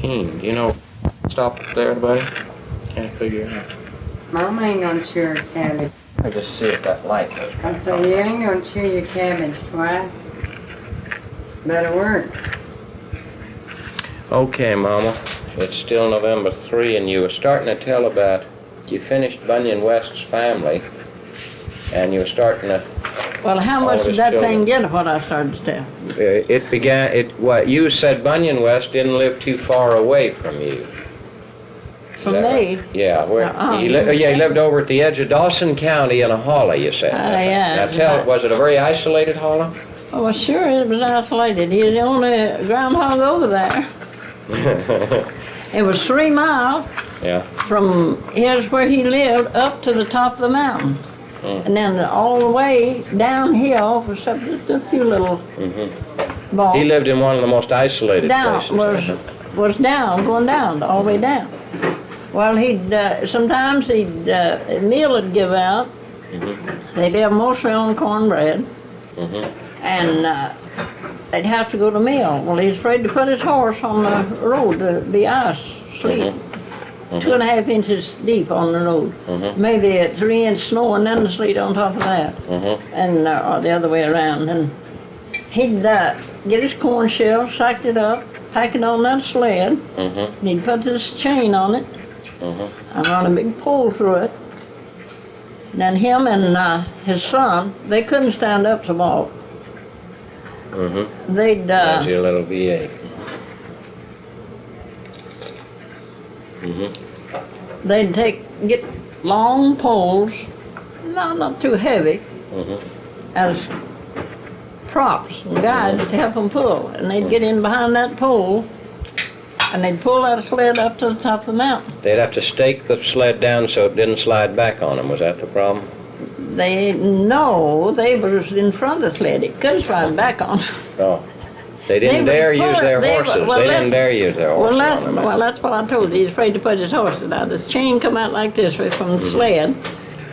14. Do you know? Stop there, buddy. Can't figure it out. Mama ain't gonna chew her cabbage. I just see if that light goes back. I say, you ain't gonna chew your cabbage twice. Better work. Okay, Mama. It's still November 3, and you were starting to tell about you finished Bunyan West's family, and you were starting to. Well, how much did that thing get? What I started to tell? It began. What you said, Bunyan West didn't live too far away from you. From me? Right? Yeah, where he lived over at the edge of Dawson County in a hollow. You said. Yeah. Now was it a very isolated hollow? Oh, well, sure, it was isolated. He's the only groundhog over there. It was 3 miles. Yeah. From here's where he lived up to the top of the mountain. And then all the way downhill was just a few little balls. He lived in one of the most isolated places. Was down, going down, all the way down. Well, sometimes a meal would give out. They lived mostly on cornbread. And they'd have to go to meal. Well, he's afraid to put his horse on the road to be ice, sleet. 2.5 inches deep on the road. Maybe a 3-inch snow and then the sleet on top of that. And or the other way around. And he'd get his corn shell, sacked it up, pack it on that sled. And he'd put this chain on it and run a big pole through it. And then him and his son, they couldn't stand up to walk. They'd That's your little V8. They'd get long poles, not too heavy, as props and guides to help them pull. And they'd get in behind that pole, and they'd pull that sled up to the top of the mountain. They'd have to stake the sled down so it didn't slide back on them. Was that the problem? They was in front of the sled. It couldn't slide back on. Oh. They didn't dare use their horses. They didn't dare use their horses on them. Well, that's what I told you. He's afraid to put his horses out. This chain come out like this way from the sled,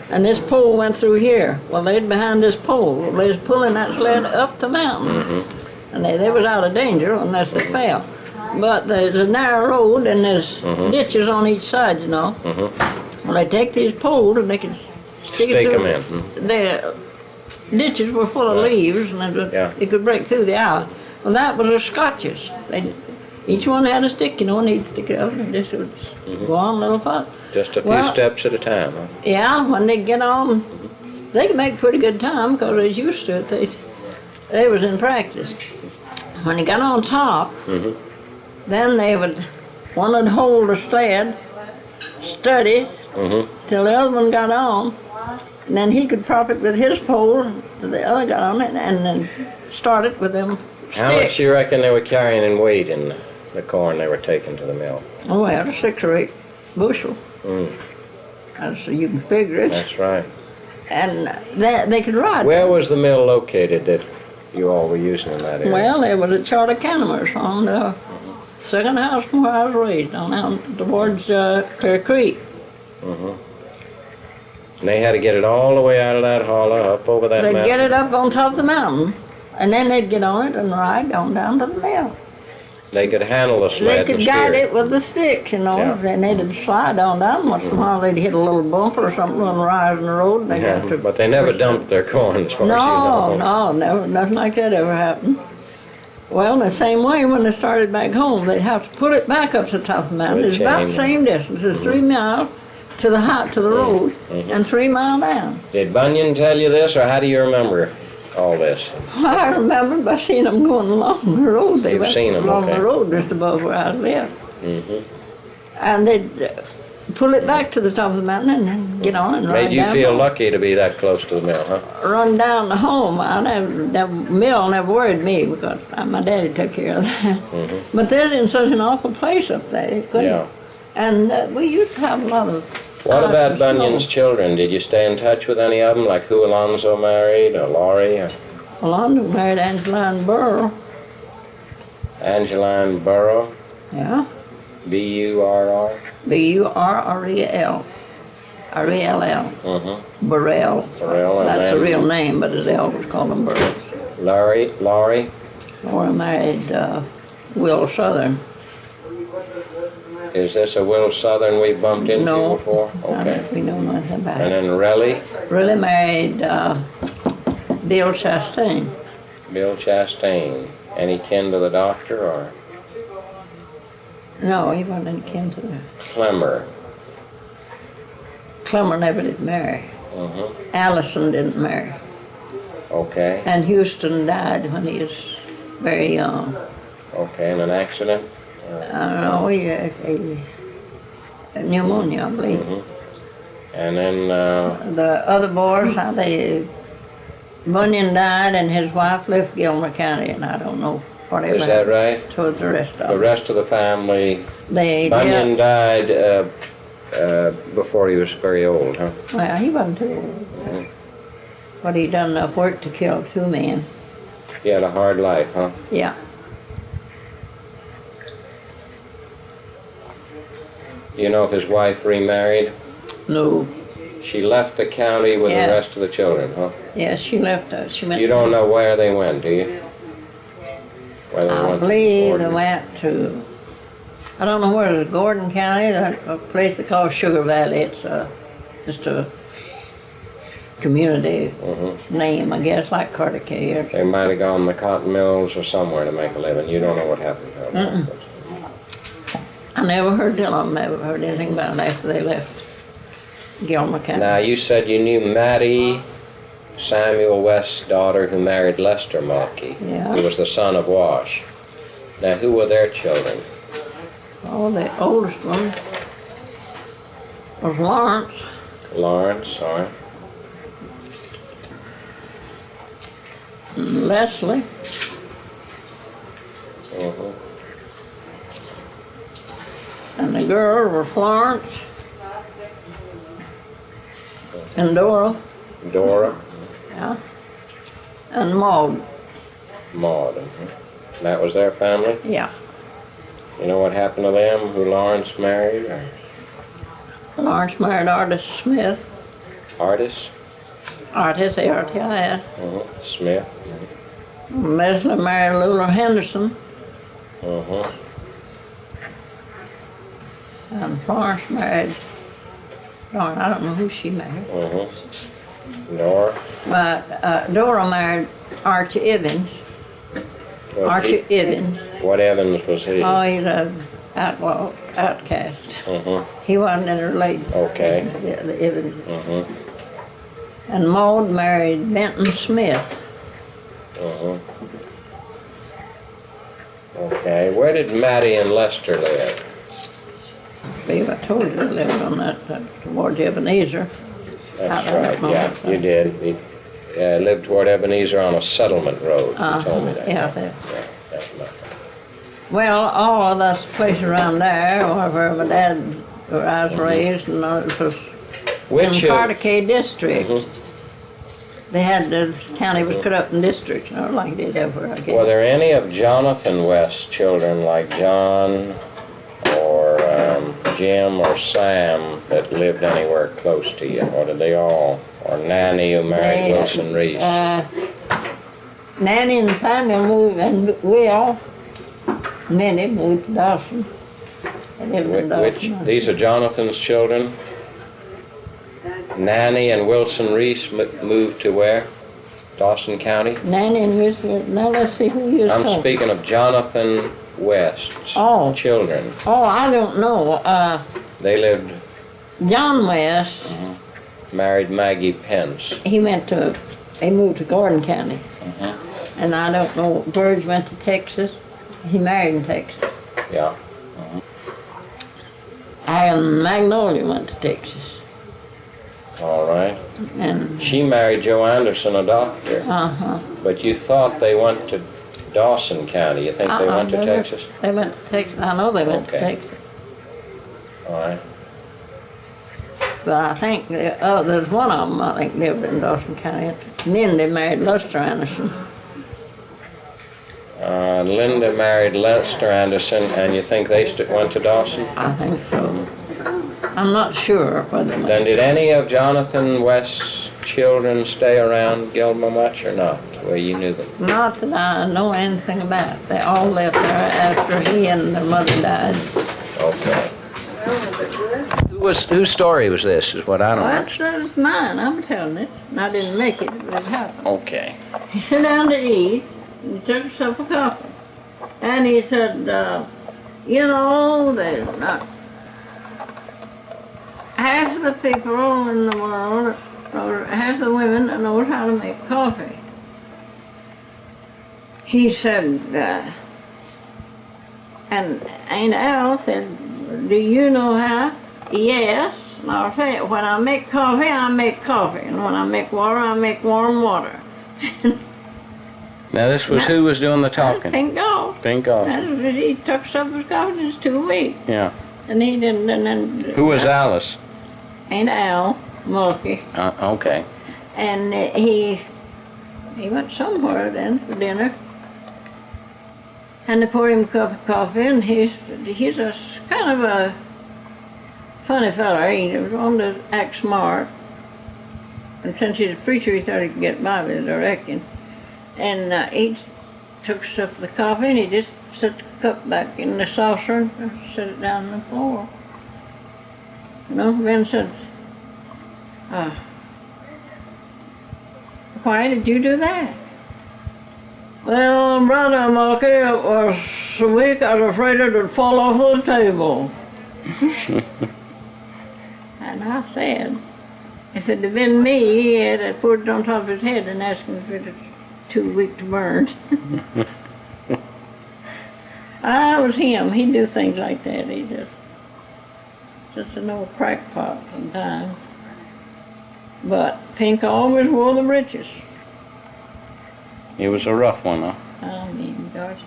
and this pole went through here. Well, they'd behind this pole. They was pulling that sled up the mountain. And they was out of danger unless they fell. But there's a narrow road, and there's ditches on each side, you know. Well, they take these poles, and they can Stake them in. The ditches were full of leaves, and it could break through the ice. Well, that was the Scotches. Each one had a stick, you know, and he'd stick it up, and this would go on a little further. Just a few steps at a time, huh? Yeah, when they get on, they could make pretty good time because they was used to it. They was in practice. When they got on top, then one would hold the sled, steady, till the other one got on, and then he could prop it with his pole, till the other got on it, and then start it with them sticks. How much do you reckon they were carrying in weight in the corn they were taking to the mill? Oh, well, 6 or 8 bushel. So you can figure it. That's right. And they could ride. Where was the mill located that you all were using in that area? Well, there was a Charter Canamers on the second house from where I was raised, on out towards Clear Creek. And they had to get it all the way out of that hollow, up over that mountain. They'd get it up on top of the mountain, and then they'd get on it and ride on down to the mill. They could handle the sled. They could guide it with the sticks, you know. Then they'd slide on down. Once in a while, they'd hit a little bump or something on the rise in the road. But they never dumped their corn, as far as you know. No, never, nothing like that ever happened. Well, the same way when they started back home, they'd have to put it back up to the top of the mountain. It's about the same distance. It's 3 miles to the road, and 3 miles down. Did Bunyan tell you this, or how do you remember all this? Well, I remember by seeing them going along the road. They went along the road just above where I lived. And they'd pull it back to the top of the mountain and then get on and ride down. Made you feel lucky to be that close to the mill, huh? Run down to home. The mill never worried me because my daddy took care of that. But they're in such an awful place up there. And we used to have a lot of... What about Bunyan's children? Did you stay in touch with any of them, like who Alonzo married, or Laurie? Alonzo married Angeline Burrow. Angeline Burrow? Yeah. B-U-R-R? B-U-R-R-E-L. R-E-L-L. Burrell. That's a real name, but his elders called him Burrow. Laurie? Laura married Will Southern. Is this a Will Southern we bumped into No. before? Okay. We know nothing about And it. then Relly, Really married Bill Chastain. Bill Chastain. Any kin to the doctor or No, he wasn't kin to that. Clemmer? Clemmer never did marry. Allison didn't marry. Okay. And Houston died when he was very young. Okay, in an accident? I don't know, he had a pneumonia, I believe. And then, The other boys, how they, Bunyan died and his wife left Gilmer County, and I don't know whatever. is that right? To the rest of The them. rest of the family, They Bunyan died before he was very old, huh? Well, he wasn't too old. But he done enough work to kill 2 men. He had a hard life, huh? Yeah. You know if his wife remarried? No. She left the county with Yeah. the rest of the children, huh? Yeah, she left us. She went. You don't know where they went, do you? Where they I went to believe they Gordon? went to. I don't know where it is. Gordon County, a place they call Sugar Valley. It's just a community name, I guess, like Carter K. They might have gone to the cotton mills or somewhere to make a living. You don't know what happened to them. I never heard tell them. Never heard anything about it after they left Gilmer County. Now, you said you knew Mattie, Samuel West's daughter, who married Lester Mulkey, Yeah. who was the son of Wash. Now, who were their children? Oh, the oldest one was Lawrence. Lawrence, sorry. And Leslie. And the girl were Florence and Dora. Dora, Yeah. And Maud. Maud. That was their family? Yeah. You know what happened to them, who Lawrence married? Or Lawrence married Artis Smith. Artis? Artis, A-R-T-I-S. Smith. Leslie married Lula Henderson. And Florence married, I don't know who she married. Dora? But Dora married Archie Evans. Was Archie he- Evans. What Evans was he? Oh, he's an outlaw, outcast. He wasn't interrelated. Okay. The Evans. And Maud married Benton Smith. Okay. Where did Mattie and Lester live? I believe I told you they lived on that towards Ebenezer. That's I right, don't know yeah, that. you did. He lived toward Ebenezer on a settlement road. You told me that. Yeah, that's right. well, all of those places around there, where my dad, where I was raised, and it was Which in of- Carter K. district. They had the county was cut up in districts, like it did everywhere, I guess. Were there any of Jonathan West's children, like John or Jim or Sam, that lived anywhere close to you? Or did they all? Or Nanny, who married Wilson Reese? Nanny and family moved, and Will, Minnie moved to Dawson. They lived in Dawson. These are Jonathan's children? Nanny and Wilson Reese moved to where? Dawson County? Nanny and Will, now let's see who you I'm talking. speaking of Jonathan West's children. Oh, I don't know. They lived, John West, married Maggie Pence. he moved to Gordon County. And I don't know, Burge went to Texas. He married in Texas. Yeah. And Magnolia went to Texas. All right. And She married Joe Anderson, a doctor. But you thought they went to Dawson County. You think they went to Texas? They went to Texas. I know they went to Okay. Texas. All right. But I think there's one of them I think lived in Dawson County. Mindy married Lester Anderson. Linda married Lester Anderson, and you think they went to Dawson? I think so. I'm not sure whether. Then did any of Jonathan West's children stay around Gilmer much or not, where you knew them? Not that I know anything about. They all left there after he and their mother died. Whose story was this, is what I don't Well, understand. that's mine. I'm telling it. And I didn't make it, but it happened. Okay. He sat down to eat, and he took himself a coffee. And he said, you know, there's not half the people in the world, or half the women that knows how to make coffee. He said, and Aunt Al said, do you know how? Yes. And I'll tell you, when I make coffee, I make coffee. And when I make water, I make warm water. Now, this was who was doing the talking? Pink Golf. Pink Golf. He took some of his coffee in 2 weeks. Yeah. And he didn't, and then... Who was Alice? Aunt Al, Mulkey. Okay. And he went somewhere then for dinner. And they poured him a cup of coffee, and he's a kind of a funny fella. He was on to act smart. And since he's a preacher, he thought he could get by with it, I reckon. And he took stuff of the coffee, and he just set the cup back in the saucer and set it down on the floor. And Uncle Ben said, why did you do that? Well, Brother Mulkey, it was so weak I was afraid it would fall off the table. And I said, if it had been me, he'd have put it on top of his head and asked him if it was too weak to burn. I was him. He'd do things like that. He just an old crackpot sometimes. But Pink always wore the breeches. He was a rough one, huh? I mean, gosh.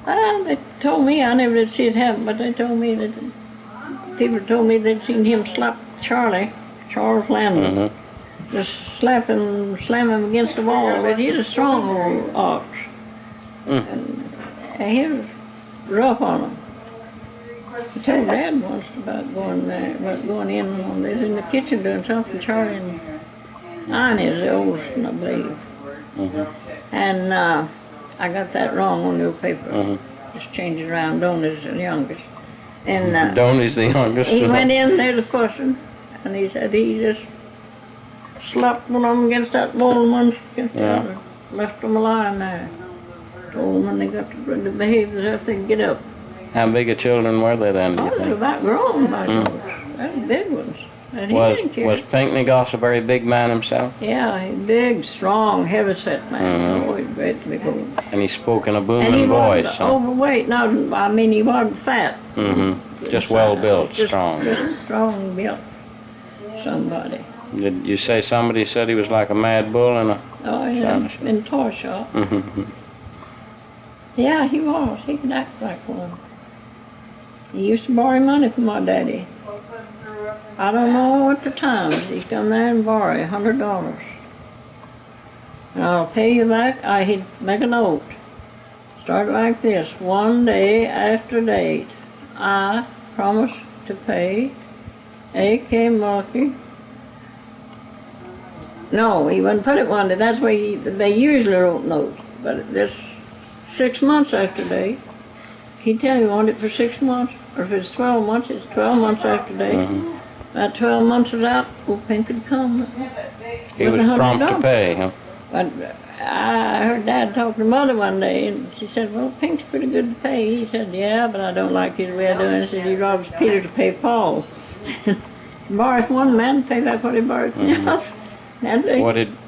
Well, they told me, I never did see it happen, but they told me that people told me they'd seen him slap Charles Landon. Just slam him against the wall. But he's a strong old ox. And he was rough on him. He told Dad once about going there, about going in on this in the kitchen doing something. Charlie and Annie is the oldest, I believe. And I got that wrong on the paper. Just changed it around. Donnie's the youngest. And Donnie's the youngest. he went in there to fussing, and he said he just slapped one of them against that wall and one against the other. Left them lying there. Told them when they got to behave as if they'd get up. How big of children were they then, do you They were think? about grown by those. They were big ones. And he didn't care. Was Pinckney Goss a very big man himself? Yeah, he's big, strong, heavy-set man. Always great big old. And he spoke in a And he booming voice. wasn't overweight. No, I mean he wasn't fat. Just well built, Just strong. Strong built. Somebody. Did you say somebody said he was like a mad bull in a... Oh yeah, in the toy shop. Yeah, he was. He could act like one. He used to borrow money from my daddy. I don't know at the times. He'd come there and borrow $100. And I'll pay you back. He'd make a note. Start like this. One day after date, I promise to pay A.K. Mulkey. No, he wouldn't put it one day. That's why they usually wrote notes. But this 6 months after date, he'd tell you want it for 6 months. Or if it's 12 months, it's 12 months after date. About 12 months is out, old Pink would come. He was prompt to pay, huh? But I heard Dad talk to Mother one day, and she said, well, Pink's pretty good to pay. He said, yeah, but I don't like his way of doing it. He said, he robs Peter to pay Paul. He borrows one man to pay back what he borrows else.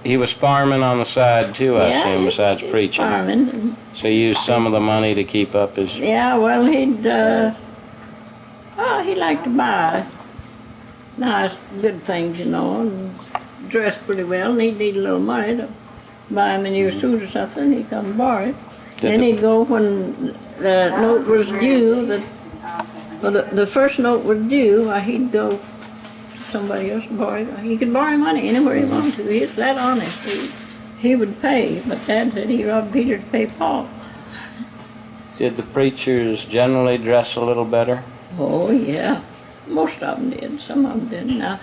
He was farming on the side too, I assume, besides preaching. Farming. So he used some of the money to keep up his... Yeah, well, he liked to buy nice, good things, you know, and dress pretty well, and he'd need a little money to buy him a new suit or something. He'd come and borrow it. Then he'd go when the note was due, the first note was due, he'd go to somebody else and borrow it. He could borrow money anywhere he wanted to. He was that honest. He would pay, but Dad said he robbed Peter to pay Paul. Did the preachers generally dress a little better? Oh, yeah. Most of them did. Some of them didn't. Now,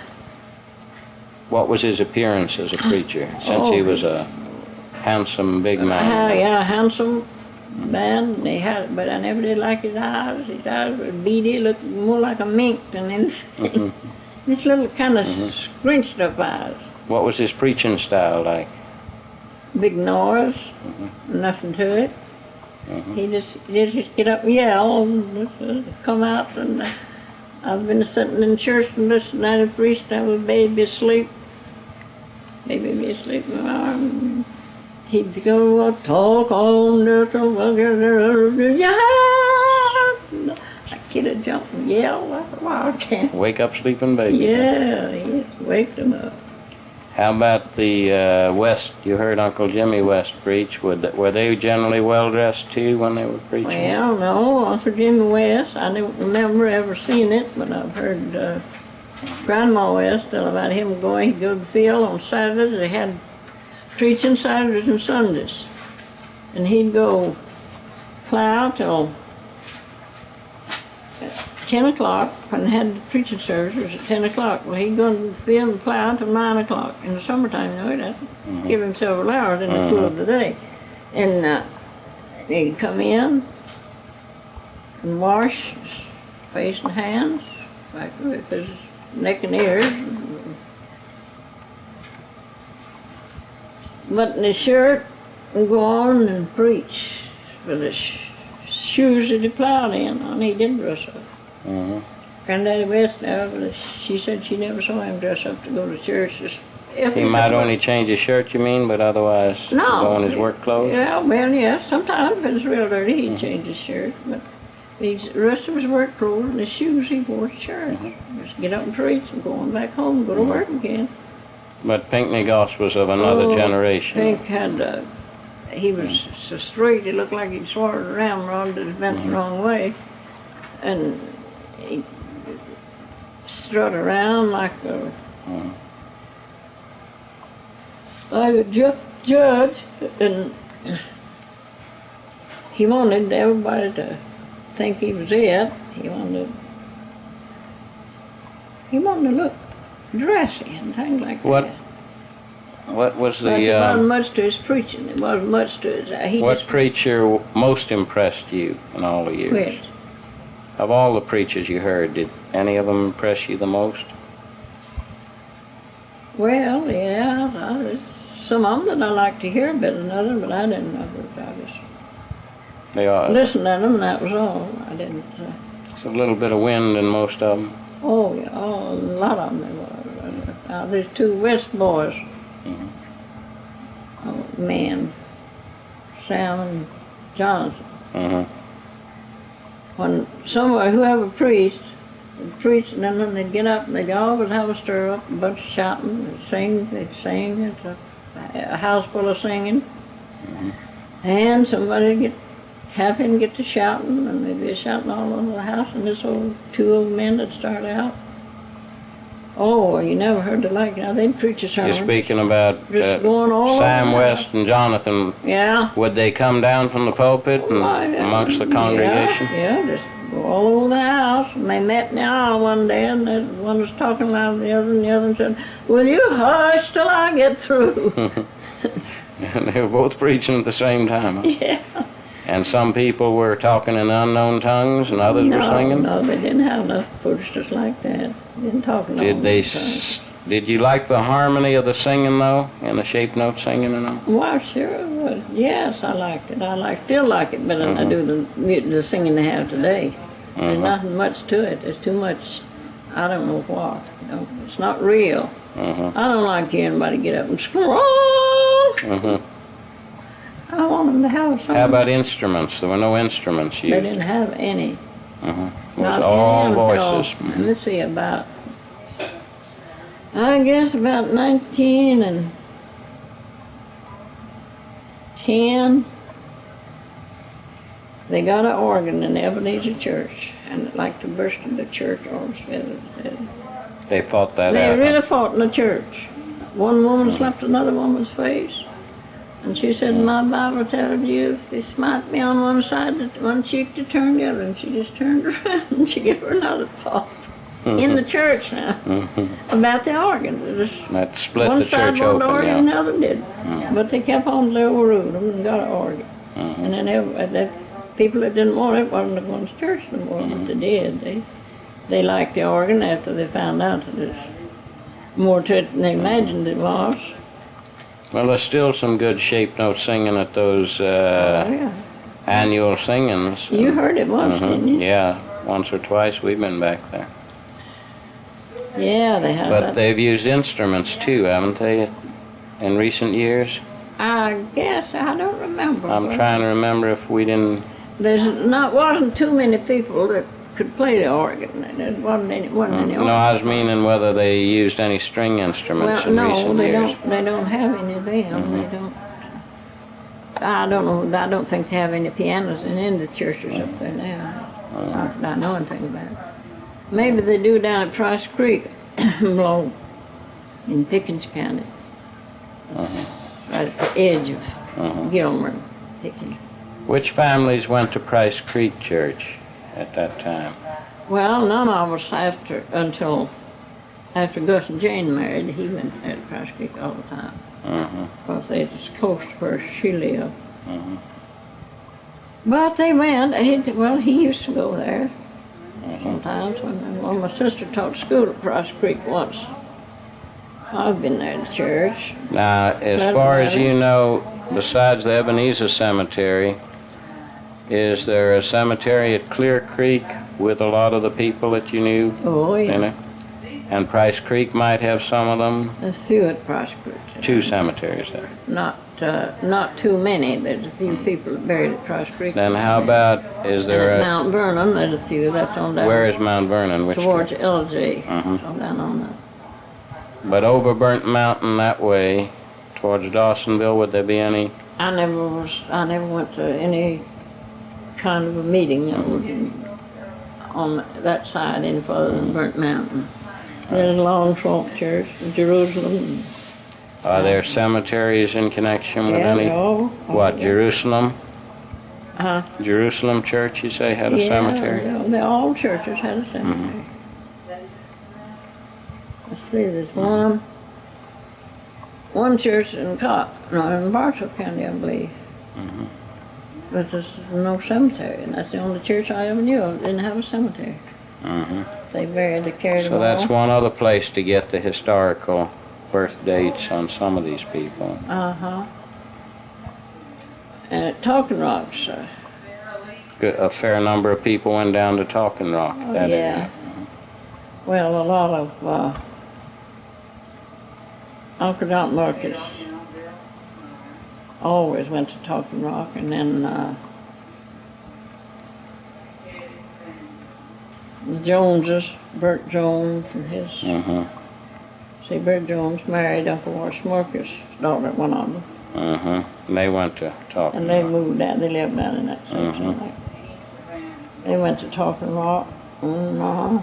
what was his appearance as a preacher, since he was a handsome, big man? Yeah, handsome, bad, and they had, but I never did like his eyes. His eyes were beady, looked more like a mink than anything. This little kind of scrunched up eyes. What was his preaching style like? Big noise, nothing to it. He just get up and yell, and come out, and I've been sitting in church and listening to the priest have a baby asleep. Baby be asleep in my arm. He'd go talk on the I kid would jump and yell like a wildcat. Wake up sleeping babies. Yeah, he waked them up. How about the West? You heard Uncle Jimmy West preach. Were they generally well dressed too when they were preaching? Well, no, Uncle Jimmy West, I don't remember ever seeing it, but I've heard Grandma West tell about him going. He'd go to the field on Saturdays. They had preaching Saturdays and Sundays. And he'd go plow till 10 o'clock, and had the preaching service was at 10 o'clock. Well, he'd go to the field and plow till 9 o'clock. In the summertime, you know, he'd give him several hours in the cool of the day. And he'd come in and wash his face and hands, like with his neck and ears, button his shirt, and go on and preach with his shoes that he plowed in, and he did dress up. Granddaddy West now, she said she never saw him dress up to go to church. He might only change his shirt, you mean, but otherwise go in his work clothes? Yeah, well, yes, sometimes if it's real dirty, he'd change his shirt, but the rest of his work clothes and his shoes he wore to church. Just get up and preach and go on back home, go to work again. But Pinckney Goss was of another generation. Pink had, he was so straight, he looked like he'd swallowed a ramrod that had bent the wrong way. And he strut around like a, judge, and he wanted everybody to think he was it. He wanted to look dressy and things like that. What was the... But there wasn't much to his preaching. There wasn't much to his... What preacher most impressed you in all the years? Which? Of all the preachers you heard, did any of them impress you the most? Well, yeah, some of them that I like to hear better than others, but I didn't know. I just listened to them, and that was all. I didn't... It's a little bit of wind in most of them. Oh, yeah, a lot of them there was. There's two West boys. Men, Sam and Jonathan. When whoever preached, and then they'd get up and they'd always have a stir up, a bunch of shouting, they'd sing, it's a house full of singing. And somebody'd have him get to shouting, and they'd be shouting all over the house, and this two old men would start out. Oh, you never heard the like. Now they'd preach a sermon. You're speaking about Sam West and Jonathan. Yeah. Would they come down from the pulpit and amongst the congregation? Yeah, just go all over the house. And they met in the aisle one day, and one was talking loud to the other, and the other said, "Will you hush till I get through?" And they were both preaching at the same time. Huh? Yeah. And some people were talking in unknown tongues, and others were singing? No, they didn't have enough posters like that. They didn't talk in unknown tongues. Did you like the harmony of the singing, though, and the shape note singing and all? Well, sure it was. Yes, I liked it. Still like it better than I do the singing they have today. There's nothing much to it. There's too much, I don't know what. It's not real. I don't like hearing anybody get up and scream. I want them to have something. How about instruments? There were no instruments used. They didn't have any. It was all voices. Let me see, about 1910, they got an organ in the Ebenezer Church, and it like to burst in the church altogether. They fought that out. They really fought in the church. One woman slapped another woman's face. And she said, my Bible tells you if they smite me on one side, one cheek to turn the other. And she just turned around and she gave her another pop. In the church now. About the organ. That split the church open, one side wanted the organ, and the other did. But they kept on, they overruled them and got an organ. And then the people that didn't want it wasn't going to church no more, but they did. They liked the organ after they found out that it's more to it than they imagined it was. Well, there's still some good shape note singing at those annual singings. You heard it once, didn't you? Yeah, once or twice we've been back there. Yeah, they have. But they've used instruments too, haven't they, in recent years? I guess I don't remember. I'm trying to remember if we didn't. Wasn't too many people that could play the organ. There wasn't any. No, I was meaning whether they used any string instruments in recent years. They don't have any of them. They don't. I don't know. I don't think they have any pianos in the churches up there now. I know anything about it. Maybe they do down at Price Creek, below in Pickens County, right at the edge of Gilmer, Pickens. Which families went to Price Creek Church at that time? Well, none of us until after Gus and Jane married. He went there to Price Creek all the time. Because it's close to where she lived. But they went. He used to go there sometimes. When my sister taught school at Price Creek once, I've been there to church. Now, as far as you know, besides the Ebenezer Cemetery, is there a cemetery at Clear Creek with a lot of the people that you knew? Oh, yeah. In it? And Price Creek might have some of them? A few at Price Creek. 2 cemeteries there. Not too many. There's a few people buried at Price Creek. Then how about, is there at Mount Vernon, there's a few. That's on down. Where is Mount Vernon? Which towards LJ. So down on that. But over Burnt Mountain that way, towards Dawsonville, would there be any? I never went to any kind of a meeting on that side any further than Burnt Mountain. There's a Long Swamp Church in Jerusalem. Are there cemeteries in connection with any? What, Jerusalem? Jerusalem Church, you say, had a cemetery? Yeah, all churches had a cemetery. Let's see, there's one church in Bartow County, I believe. But there's no cemetery, and that's the only church I ever knew of that didn't have a cemetery. They carried them all. So that's one other place to get the historical birth dates on some of these people. And at Talking Rock's. A fair number of people went down to Talking Rock that area. Well, a lot of Uncle Don Marcus always went to Talking Rock, and then the Joneses, Bert Jones and his. See, Bert Jones married Uncle Horace Marcus' daughter, one of them. And they went to Talking And they moved down. They lived down in that section. They went to Talking Rock, and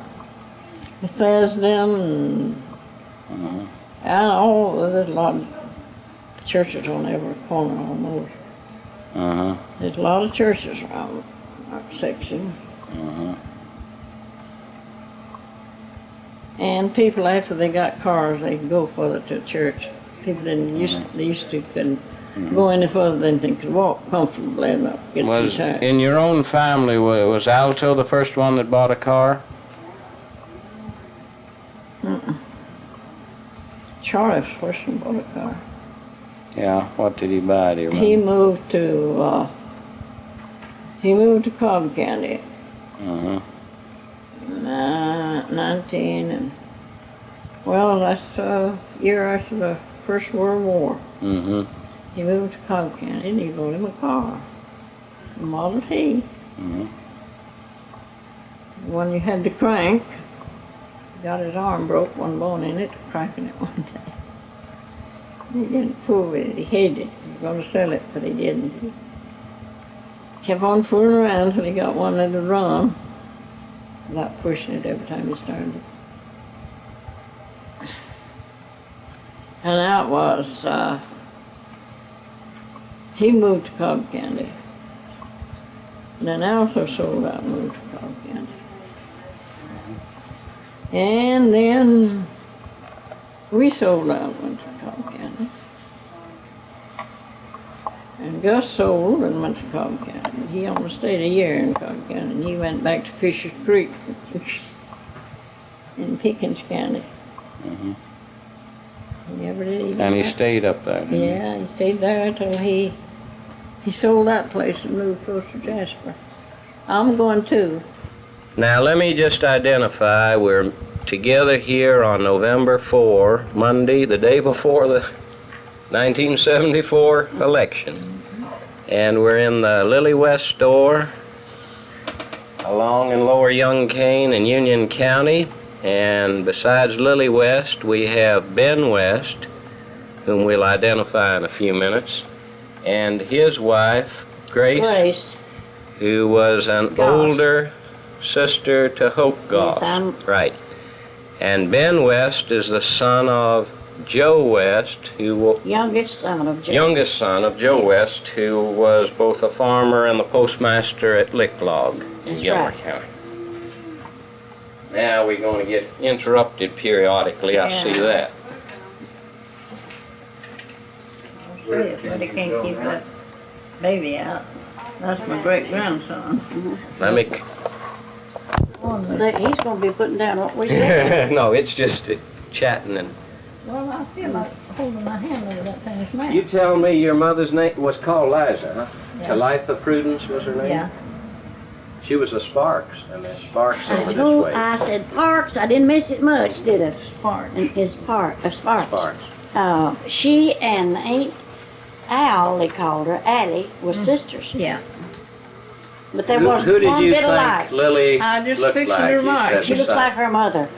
Bethesda, and there's a lot of churches on every corner almost. There's a lot of churches around that section. And people, after they got cars, they could go further to church. People couldn't go any further than they could walk comfortably enough. In your own family, was Alto the first one that bought a car? Charlie was the first one bought a car. Yeah, what did he buy? Do you remember? He moved to Cobb County. 19 and that's the year after the First World War. He moved to Cobb County and he bought him a car, a Model T. One you had to crank. Got his arm broke, one bone in it, cranking it one day. He didn't fool with it. He hated it. He was going to sell it, but he didn't. He kept on fooling around until he got one that would run without pushing it every time he started it. And that was, he moved to Cobb County. And then also sold out and moved to Cobb County. And then we sold out and went to Cobb County. And Gus sold and went to Cobb County. He only stayed a year in Cobb County, and he went back to Fisher's Creek in Pickens County. Mhm. He never did even And he that. stayed up there. didn't he? Yeah, he stayed there until he sold that place and moved close to Jasper. I'm going too. Now, let me just identify, we're together here on November 4, Monday, the day before the 1974 election. And we're in the Lillie West store along in Lower Young Cane in Union County. And besides Lillie West, we have Ben West, whom we'll identify in a few minutes, and his wife, Grace, who was an Goss. older sister to Hope Goss. I'm- Right. And Ben West is the son of Joe West, Youngest son of Joe. youngest son of Joe West, who was both a farmer and the postmaster at Licklog in That's Gilmer right. County. Now we're going to get interrupted periodically, I see that. But he can't keep that baby out. That's my great grandson. Let me. He's gonna be putting down what we said. No, it's just chatting and. Well, I feel like holding my hand over that thing's mouth. You tell me your mother's name was called Liza, huh? Yeah. Talitha Prudence was her name? Yeah. She was a Sparks, and there's Sparks over this told, way. I said Parks. I didn't miss it much, did I? Spark. And it's Sparks. Sparks. She and Aunt Al, they called her, Allie, were sisters. Yeah. But there Who wasn't did one you bit think alike. Lily I just looked pictured like? her You mark. said She looks beside- like her mother.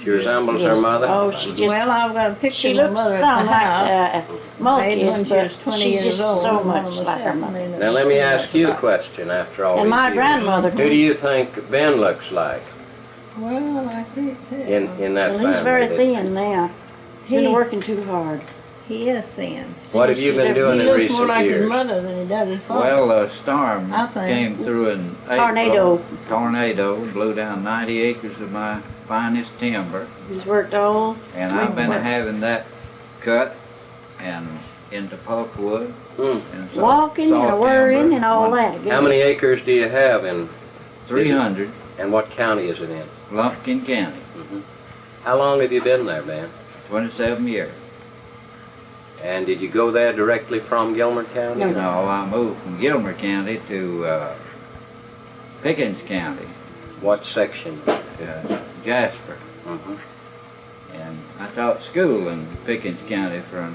She resembles her Yes. mother? Oh, she just, Well, I've got a picture she of my looks mother some at the house. like Mulkey Made is, when she but was 20 she's years just old. so One much of like her us mother. had Now let me ask you a about- question after all And these my years. grandmother, Who do you think Ben looks like Well, I can't tell. in that well, family? he's very that- thin now. He's been He- working too hard. He is thin. What have you He's been just- doing He in looks recent more like his years? mother than he does his father. Well, a storm I think. came through in April. Tornado blew down 90 acres of my finest timber, He's worked all. and I've been Well- having that cut and into pulpwood Hmm. and Walking saw and worrying timber. and all that. How many acres do you have in, 300, and what county is it in? Lumpkin County, How long have you been there, Ben? 27 years. And did you go there directly from Gilmer County? No. No, I moved from Gilmer County to Pickens County, What section? Jasper, Mhm. and I taught school in Pickens County for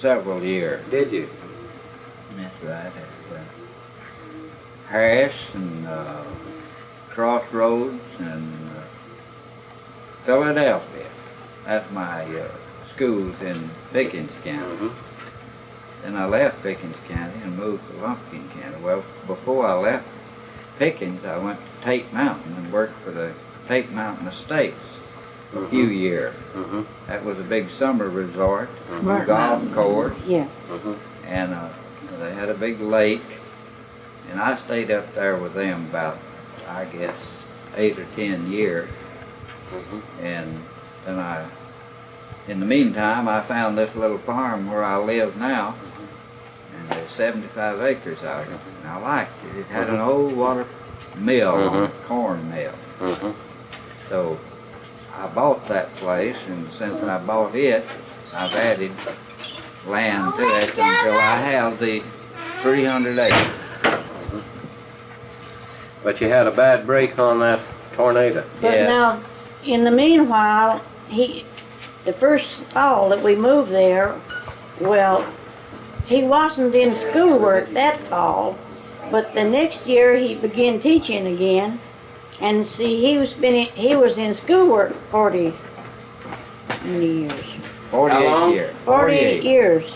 several years. Did you? That's right. That's Harris and Crossroads and Philadelphia. That's my schools in Pickens County. Mhm. Then I left Pickens County and moved to Lumpkin County. Well, before I left Pickens, I went to Tate Mountain and worked for the Tate Mountain Estates for a few years. Mhm. That was a big summer resort, Right. golf course, Yeah. Mhm. and they had a big lake, and I stayed up there with them about, I guess, 8 or 10 years, Mhm. and then in the meantime, I found this little farm where I live now, and there's 75 acres out of it, and I liked it. It had an old water mill, Mhm. a corn mill, Mhm. so I bought that place, and since I bought it, I've added land to it until I have the 300 acres. But you had a bad break on that tornado. But Yes. now, in the meanwhile, the first fall that we moved there, well, he wasn't in schoolwork that fall, but the next year he began teaching again, and see, he was in schoolwork 40 years. 48 How long? years. 48 years.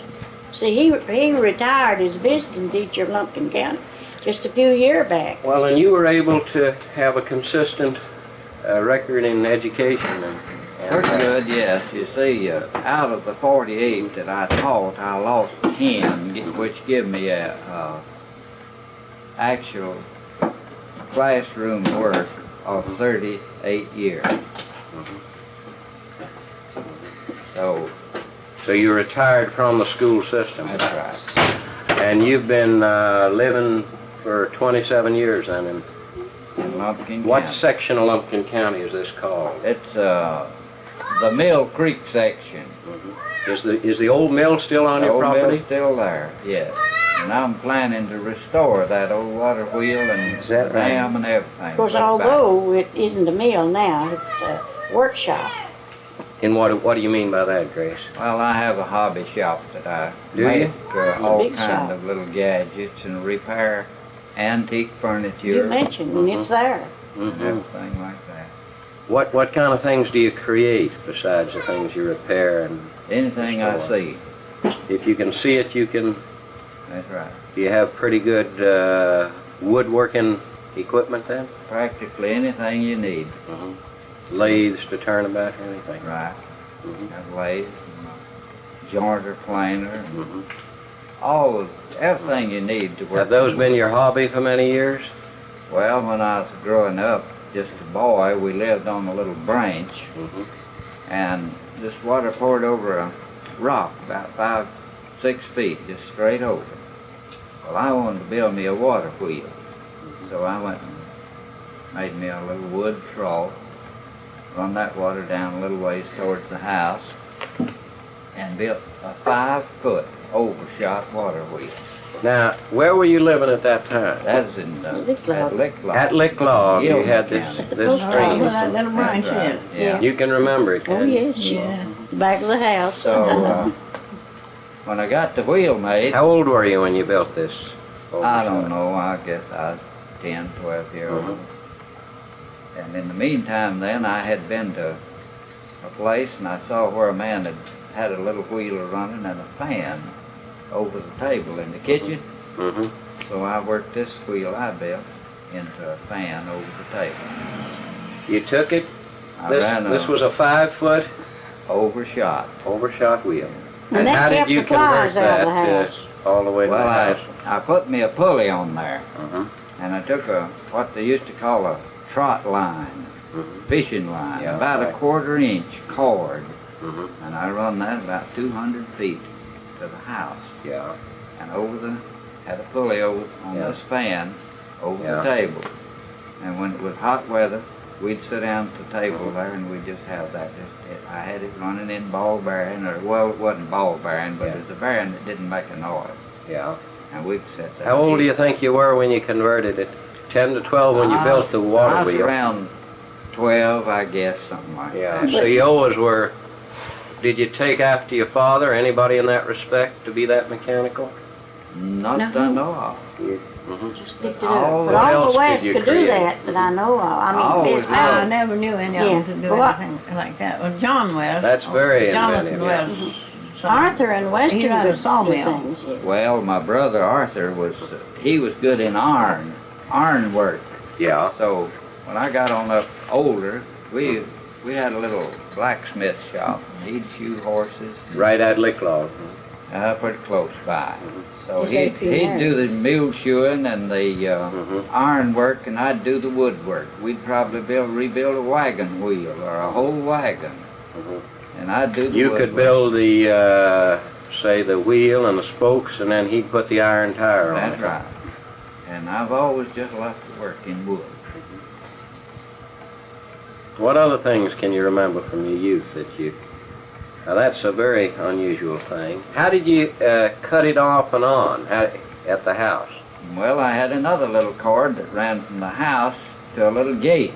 See, he retired as visiting teacher of Lumpkin County just a few years back. Well, and you were able to have a consistent record in education and Pretty good, yes. You see, out of the 48 that I taught, I lost 10, which give me a actual classroom work of 38 years. So, So you retired from the school system. that's right. And you've been living for 27 years then. in Lumpkin What County. section of Lumpkin County is this called? It's the Mill Creek section. Is the old mill still on The your old property? mill's still there, yes. And I'm planning to restore that old water wheel and Is that the right? dam and everything. Of course, put it back. although it isn't a mill now, it's a workshop. And what do you mean by that, Grace? Well, I have a hobby shop that I Do you? make It's a all big kind shop. of little gadgets and repair antique furniture You mentioned, and it's there. and Mm-hmm. everything like that. What kind of things do you create besides the things you repair? And Anything I Restore. see, if you can see it, you can. that's right. Do you have pretty good woodworking equipment then? Practically anything you need, Lathes to turn about or anything? right? Mhm. Have lathe, and jointer, planer, Mhm. everything you need to work. Have those been your hobby for many years? Well, when I was growing up, just a boy, we lived on a little branch, Mhm. and this water poured over a rock about 5, 6 feet, just straight over. Well, I wanted to build me a water wheel, so I went and made me a little wood trough, run that water down a little ways towards the house, and built a 5-foot overshot water wheel. Now, where were you living at that time? That was in Lick at Log. Lick Log. At Lick Log, you Gilman had this County. The this post Oh, stream. where that little branch That's right, is. yeah. You can remember it, Oh, can you? yes, Yeah. the back of the house. So, when I got the wheel made, How old were you when you built this? I don't know, I guess I was 10, 12 years Mhm. old. And in the meantime then, I had been to a place and I saw where a man had a little wheel running and a fan over the table in the kitchen. Mm-hmm. So I worked this wheel I built into a fan over the table. You took it. I ran This was a 5-foot overshot. overshot wheel. And that how did kept you the flies convert out of that the house. all the way to Well, the I house? put me a pulley on there Mm-hmm. and I took what they used to call a trot line, Mm-hmm. fishing line, Yeah, about right. a 1/4 inch cord. Mm-hmm. And I run that about 200 feet to the house, Yeah. and had a pulley over on Yeah. this fan over Yeah. the table. And when it was hot weather, we'd sit down at the table Mhm. there and we'd just have that. I had it running in ball bearing, or well, it wasn't ball bearing, but Yeah. it was a bearing that didn't make a noise. Yeah. And we'd sit there. How old do you think you were when you converted it? 10 to 12 when you built the I water was wheel? around 12, I guess, something like Yeah. that. So you always were. Did you take after your father? Anybody in that respect to be that mechanical? Not No. that I know of. Mm-hmm. Just picked it Oh, up. But what all else the West did you could do create? that that I know of. I mean, always his did. I house. never knew any of Yeah. them to do Well, anything like that. Well, John West. That's very Jonathan inventive, yeah. West. son. Arthur and Weston He ran a could do sawmill. things. Yes. Well, my brother Arthur he was good in iron work. Yeah. So when I got on up older, we had a little blacksmith shop. He'd shoe horses, Right at Lick Log. pretty close by. So Is he'd that there? do the mule shoeing and the Mhm. iron work, and I'd do the woodwork. We'd probably rebuild a wagon wheel or a whole wagon, Mhm. and I'd do the You woodwork. could build the, say, the wheel and the spokes, and then he'd put the iron tire on That's it. right. And I've always just loved to work in wood. What other things can you remember from your youth that you... Now that's a very unusual thing. How did you cut it off and on at the house? Well, I had another little cord that ran from the house to a little gate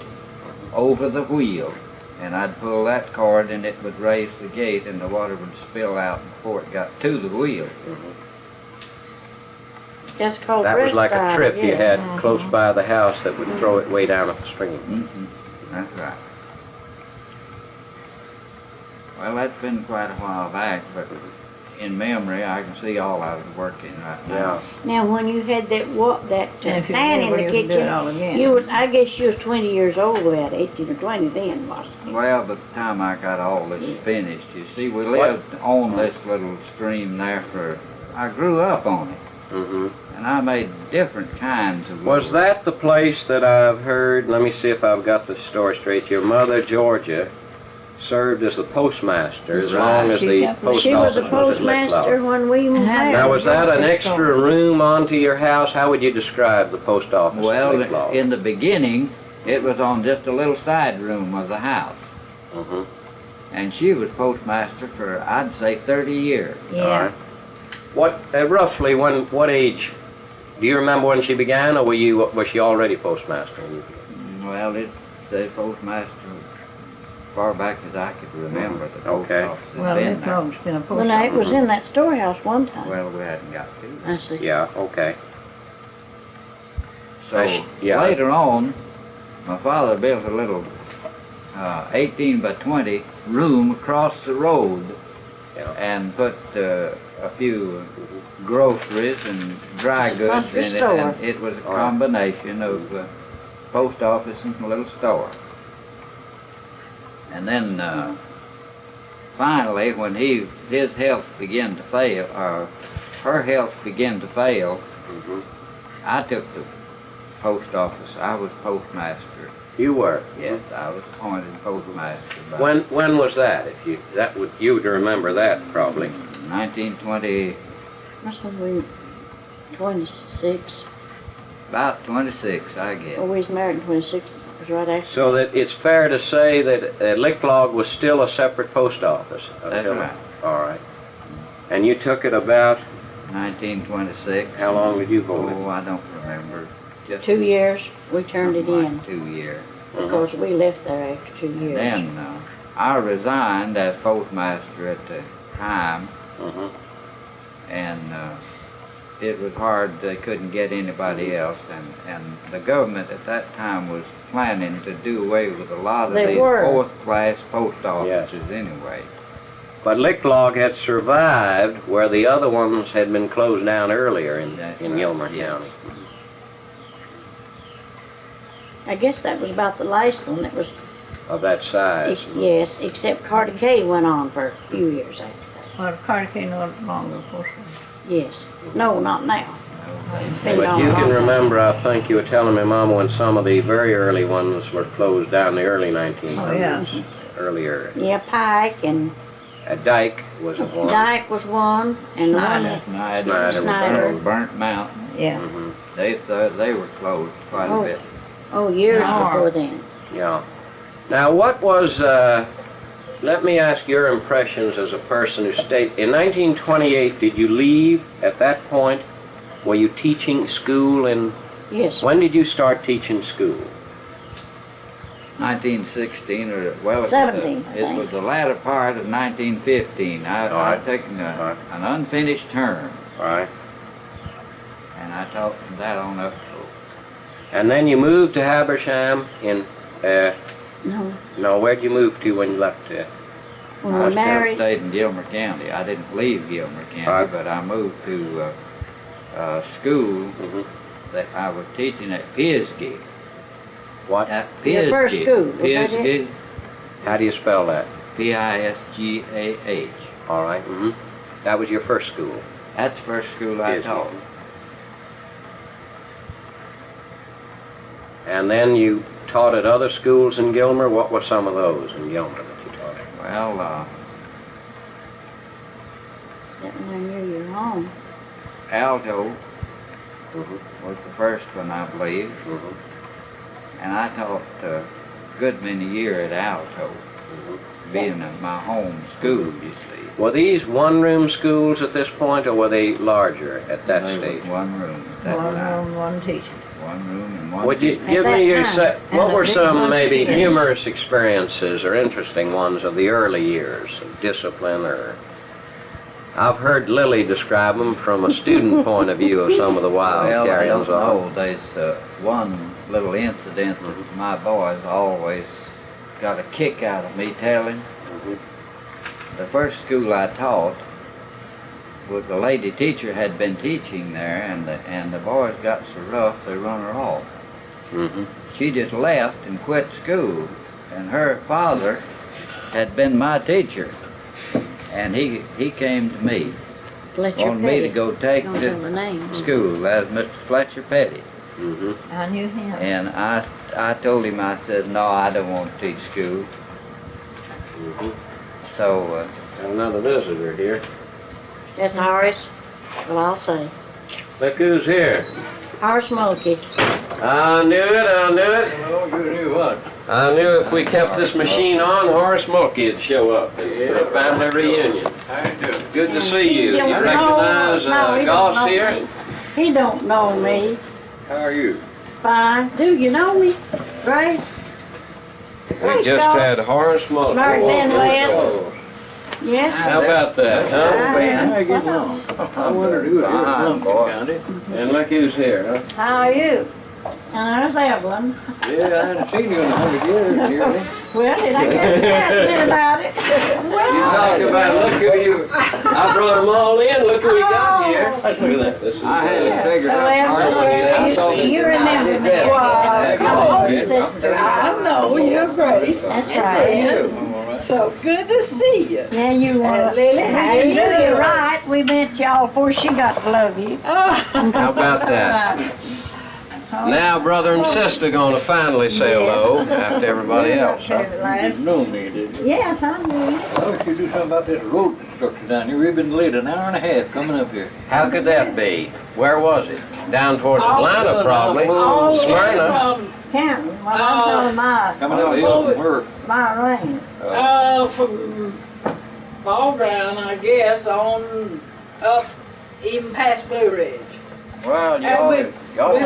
over the wheel. And I'd pull that cord and it would raise the gate and the water would spill out before it got to the wheel. That's called That was breast like a style, trip you yes. had close by the house that would throw it way down at the stream. Mm-hmm. That's right. Well, that's been quite a while back, but in memory, I can see all I was working right now. Now, when you had that And if you fan in never the used to do it all kitchen, again. I guess you was 20 years old, about 18 or 20 then, wasn't you? Well, by the time I got all this finished, you see, we lived on this little stream there I grew up on it, Mm-hmm. and I made different kinds of Was lures. that the place that I've heard, let me see if I've got the story straight, your mother, Georgia, served as the postmaster as Right. long as the post She was office a was at postmaster Licklaw. when we moved Now, Now, there. was that an extra room onto your house? How would you describe the post office at Well, Licklaw? in the beginning, it was on just a little side room of the house. Mhm. And she was postmaster for, I'd say, 30 years. All Yeah. right. What roughly what age? Do you remember when she began, or was she already postmaster? when you began? Well, the postmaster, far back as I could remember, the post Okay. office had Well, been it there. has been a post When I office. was in that storehouse one time. Well, we hadn't got to. I see. Yeah. Okay. So Yeah. later on, my father built a little 18 by 20 room across the road Yeah. and put a few groceries and dry It's a goods country in it. store. And it was a All right. combination of post office and a little store. And then finally, when his health began to fail, or her health began to fail, Mhm. I took the post office. I was postmaster. You were. Yes, I was appointed postmaster by When was that? If you would remember that probably. 1920, Must have been 26. about 26, I guess. Well, we was married in 26. It was right after. So that it's fair to say that Licklaw was still a separate post office. That's until- right. All right. And you took it about 1926. how long did you hold it? Oh, I don't remember. Just 2 years, we turned it something in like 2 years. Mhm. because we left there after 2 years. Then I resigned as postmaster at the time, Mhm. and it was hard. They couldn't get anybody else, and the government at that time was planning to do away with a lot of They these were. fourth-class post offices anyway. But Licklaw had survived where the other ones had been closed down earlier in That's in right, Gilmer yes. County. I guess that was about the last one that was, Of that size. yes, except Carter K went on for a few years after that. Well, Carter King no longer post office. Yes. No, not now. It's been But gone you a can long remember, I think you were telling me, Mama, when some of the very early ones were closed down, the early 1900s. Oh, yeah. Earlier. time. Yeah, Pike and Dyke was a one. Dyke was one, and the one Snyder. that, Snyder, Snyder. Burnt Mountain. Yeah. Mhm. They were closed quite Oh. a bit. oh, years No. before then. Yeah. Now, what was, let me ask your impressions as a person who stayed, in 1928, did you leave at that point? Were you teaching school in, Yes. when did you start teaching school? 1916, or well, 17, I it think. was the latter part of 1915. All right. I'd taken All right. an unfinished term, All right. and I taught from that on up. And then you moved to Habersham in, No. no, where'd you move to when you left? When I we still married, stayed in Gilmer County. I didn't leave Gilmer County, All right. but I moved to school Mhm. that I was teaching at Pisgah. What? At Your first Pisgah. school, was that it? Pisgah, How do you spell that? Pisgah. All right. Mm-hmm. That was your first school. That's the first school I Pisgah. taught. And then you taught at other schools in Gilmer. What were some of those in Gilmer that you taught? Well, that one there near your home. Alto Mm-hmm. was the first one, I believe, Mm-hmm. and I taught a good many years at Alto, being at my home school, you see. Were these one-room schools at this point, or were they larger at that They was stage? one room at that One time. room, one teacher. One room and one Would you teacher. give At me that your time. what And were the some big maybe ones, yes. humorous experiences or interesting ones of the early years of discipline? Or I've heard Lillie describe them from a student point of view of some of the wild Well, I carry-ons. don't know. There's one little incident that my boys always got a kick out of me telling. Mhm. The first school I taught was the lady teacher had been teaching there, and the boys got so rough they run her off. Mhm. She just left and quit school, and her father had been my teacher, and he came to me, Fletcher wanted me to Petty. go take Don't tell the to name. school. That was Mr. Fletcher Petty. Mhm. I knew him. And I told him, I said, no, I don't want to teach school. So, Got another visitor here. That's Horace. Well, I'll say. Look who's here. Horace Mulkey. I knew it, I knew it. Oh, you knew what? I knew if we kept this machine on, Horace Mulkey would show up. Yeah. Family reunion. How you doing? Good to see you. You No, recognize no, he don't Goss know here? me. He don't know me. How are you? Fine. Do you know me, Grace? We just had Horace Mulkey. Martin walk Van in the West. door. Yes. How about that, huh? How you getting along? I wondered who it was from County. And look who's here, huh? How are you? And there's Evelyn. Yeah, I hadn't seen you in 100 years, nearly. Well, it ain't got to ask me about it. You talk about, look who you, I brought them all in, look who we got here. Let's look at that. This is, I had it figured So out. Evelyn, you remember me. Well, My old sister. I know you're Grace. That's right. So good to see you. Yeah, you were. Lily, how you You're doing? right. We met y'all before she got to love you. how about that? Now brother and sister gonna finally say hello after everybody else, huh? You known me, did you? Yes, I knew you. I wish you'd do something about this road construction down here. We've been late an hour and a half coming up here. How could that be? Where was it? Down towards Atlanta, probably. Smyrna. Canton. Well, I'm telling Coming up the hill from work. my ring. From Ball Ground, I guess, on up even past Blue Ridge. Well, And y'all we-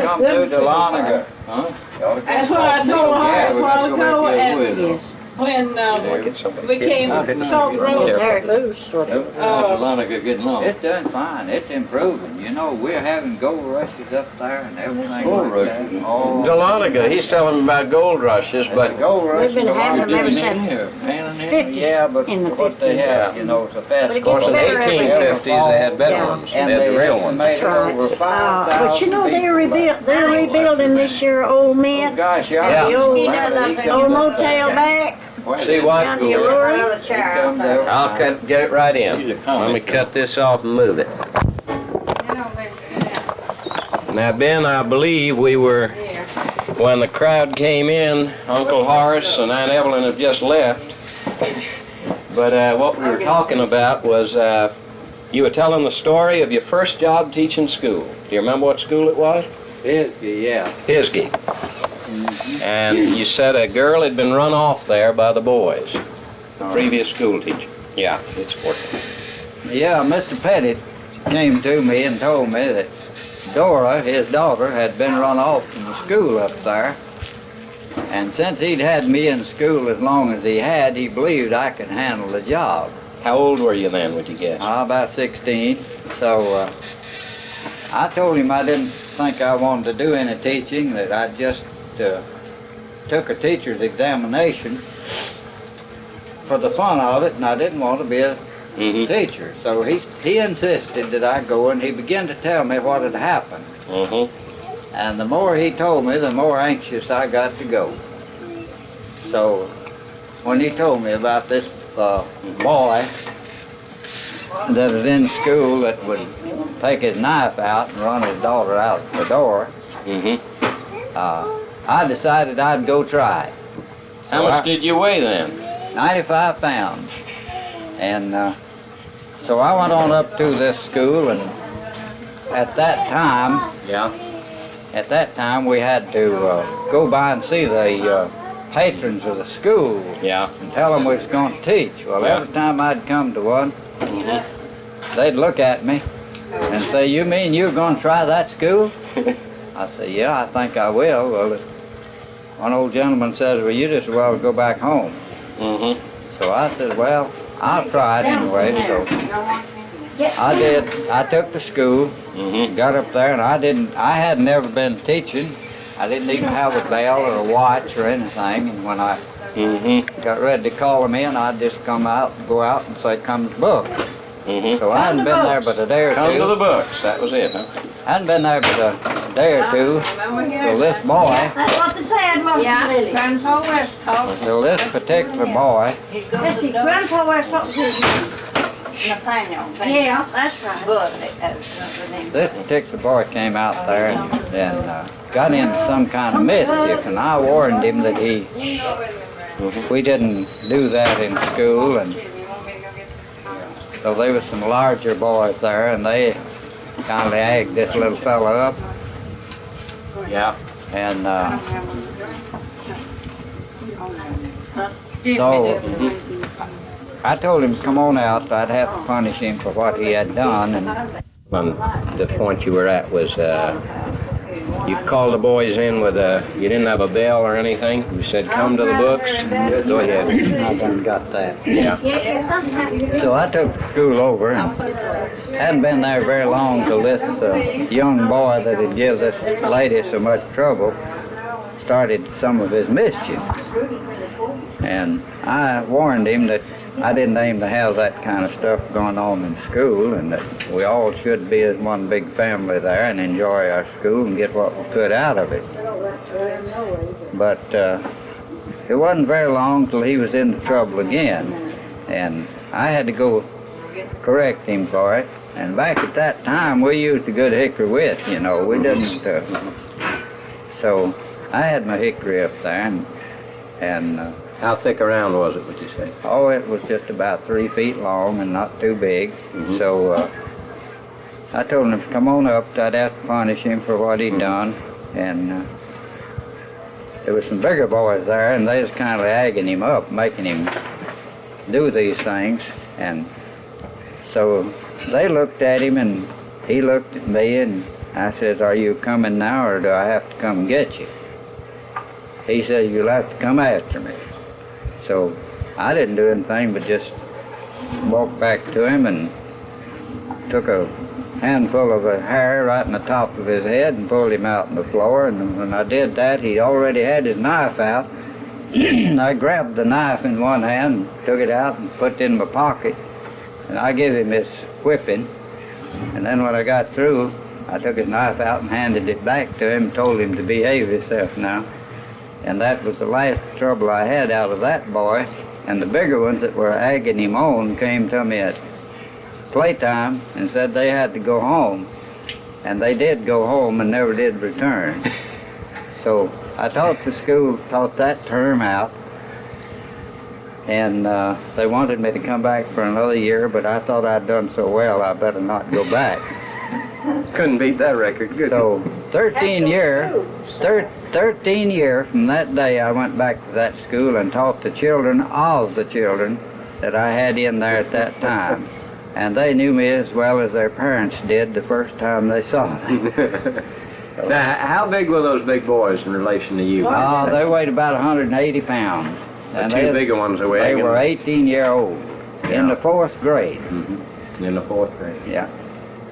come through Dahlonega. Huh? Y'all come That's what I told Yeah, Horace we a got while to go back ago, the other way, and though. Yes. when we came Salt Yeah. Road. Very loose, sort of. How's Dahlonega getting along? It's done fine. It's improving. You know, we're having gold rushes up there and everything Gold like rushes? that. Oh, Dahlonega, he's telling me about gold rushes, but but gold rushes. We've been having them ever Digging since in here, panning in. 50s. Yeah, but in the what they 50s. have, you know, it's a fast. But it of course in gets the better every year. 1850s they had better Yeah. ones. They And had the they real ones. made That's right. over 5,000 But you know, they're people. rebuilding this year old Oh, mint, gosh, y'all. Yeah. the old, He old motel back. See what? Down the Allure. I'll get it right in. Let me cut this off and move it. Now, Ben, I believe we were, when the crowd came in, Uncle Horace and Aunt Evelyn have just left. But what we were talking about was you were telling the story of your first job teaching school. Do you remember what school it was? Yeah. Pisgah. And you said a girl had been run off there by the boys, the previous school teacher. Yeah, it's working. Yeah, Mr. Pettit came to me and told me that Dora, his daughter, had been run off from the school up there. And since he'd had me in school as long as he had, he believed I could handle the job. How old were you then, would you guess? About 16. So I told him I didn't think I wanted to do any teaching, that I just took a teacher's examination for the fun of it, and I didn't want to be a Mm-hmm. teacher. So he insisted that I go, and he began to tell me what had happened. Mm-hmm. And the more he told me, the more anxious I got to go. So when he told me about this boy that was in school that would take his knife out and run his daughter out the door, Mm-hmm. I decided I'd go try. How much did you weigh then? 95 pounds. And so I went on up to this school, and at that time, Yeah. we had to go by and see the patrons of the school Yeah. and tell them we was going to teach. Well, Yeah. every time I'd come to one, Mm-hmm. they'd look at me and say, "You mean you're going to try that school?" I said, "Yeah, I think I will." Well, one old gentleman says, "Well, you just as well go back home." Mm-hmm. So I said, "Well, I'll try it anyway." So I did. I took the school, Mm-hmm. got up there, and I had never been teaching. I didn't even have a bell or a watch or anything. And when I Mm-hmm. got ready to call them in, I'd just go out and say, "Come to the book." Mm-hmm. So I hadn't been there but a day or Come to the two. books. That was it, huh? I hadn't been there but a day or two. So this boy, That's what they said, wasn't it, Lily? Grandpa West talked. so this particular boy, Let's see, Grandpa West, what was his name? Nathaniel. Yeah, that's right. But this particular boy came out there and got into some kind of mischief, and I warned him that he we didn't do that in school, and so there was some larger boys there, and they kind of egged this little fella up, Yeah. and so I told him to come on out. I'd have to punish him for what he had done, and The point you were at was you called the boys in with you didn't have a bell or anything. You said, come to the books. Go ahead. I done got that. Yeah. So I took the school over, and hadn't been there very long till this young boy that had given this lady so much trouble started some of his mischief. And I warned him that I didn't aim to have that kind of stuff going on in school, and that we all should be as one big family there and enjoy our school and get what we could out of it. But it wasn't very long till he was into trouble again, and I had to go correct him for it. And back at that time, we used a good hickory wit, you know. We didn't. So I had my hickory up there, and How thick around was it, would you say? oh, it was just about 3 feet long and not too big. So I told him to come on up. I'd have to punish him for what he'd done. And there was some bigger boys there, and they was kind of egging him up, making him do these things. And so they looked at him, and he looked at me, and I said, "Are you coming now, or do I have to come get you?" He said, "You'll have to come after me." So I didn't do anything but just walked back to him and took a handful of hair right in the top of his head and pulled him out on the floor. And when I did that, he already had his knife out. I grabbed the knife in one hand, took it out and put it in my pocket, and I gave him his whipping. And then when I got through, I took his knife out and handed it back to him and told him to behave himself now. And that was the last trouble I had out of that boy. And the bigger ones that were egging him on came to me at playtime and said they had to go home. And they did go home and never did return. So I taught the school, taught that term out. And they wanted me to come back for another year, but I thought I'd done so well I better not go back. Couldn't beat that record. Good. So 13 years from that day I went back to that school and taught the children of the children that I had in there at that time. And they knew me as well as their parents did the first time they saw me. Now, how big were those big boys in relation to you? Oh, they weighed about 180 pounds. The two bigger ones that were They egging were 18-year-old in the 4th grade. in the 4th grade. Yeah.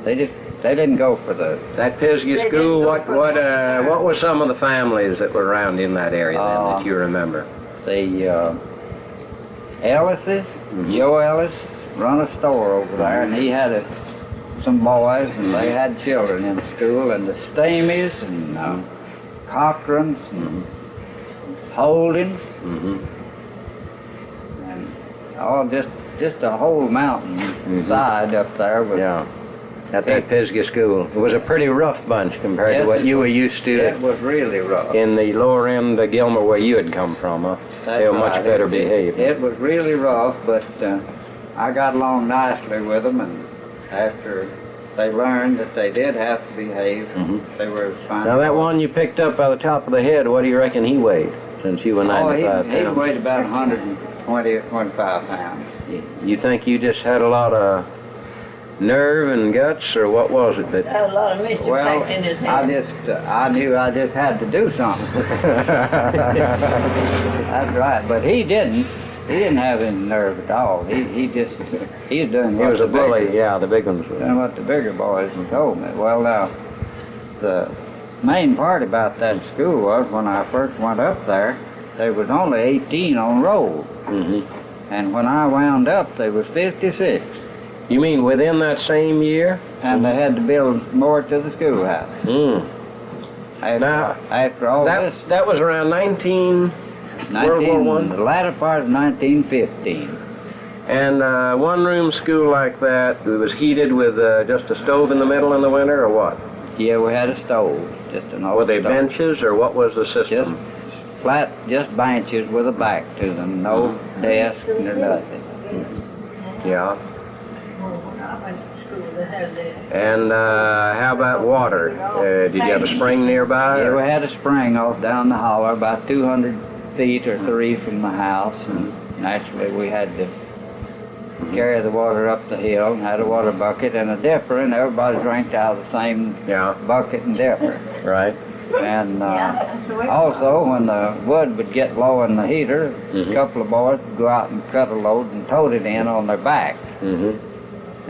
They didn't go for the... That Pisgah school, what were some of the families that were around in that area then that you remember? The Ellises, Joe Ellis, run a store over there, and he had some boys, and they had children in school, and the Stamies, and Cochrans, and Holdings, and all just a whole mountain side up there with... Yeah. At that Pisgah school. It was a pretty rough bunch compared to what you were used to. It was really rough. In the lower end of Gilmer where you had come from, huh? They were much better behaved. It was really rough, but I got along nicely with them, and after they learned that they did have to behave, they were fine. Now that one you picked up by the top of the head, what do you reckon he weighed, since you were 95 he pounds? weighed about 120 or 25 pounds. You think you just had a lot of nerve and guts, or what was it that... Had a lot of mischief packed in his head. I knew I just had to do something. That's right, but he didn't. He didn't have any nerve at all. He was doing what He was a bully, yeah, the big ones were. doing what the bigger boys told me. Well, now, the main part about that school was when I first went up there was only 18 on roll. And when I wound up, there was 56. You mean within that same year? And they had to build more to the schoolhouse. After all this, That was around World War I? the latter part of 1915. And one-room school like that, it was heated with just a stove in the middle in the winter, or what? Yeah, we had a stove, just an old Were they stove. benches, or what was the system? Just flat, just benches with a back to them, no desk or nothing. Yeah. And how about water? Did you have a spring nearby? Yeah, or- we had a spring off down the holler, about 200 feet or 3 from the house, and naturally we had to carry the water up the hill, and had a water bucket and a dipper, and everybody drank out of the same Yeah, bucket and dipper. right. And also, when the wood would get low in the heater, Mhm. a couple of boys would go out and cut a load and tote it in on their back. Mm-hmm.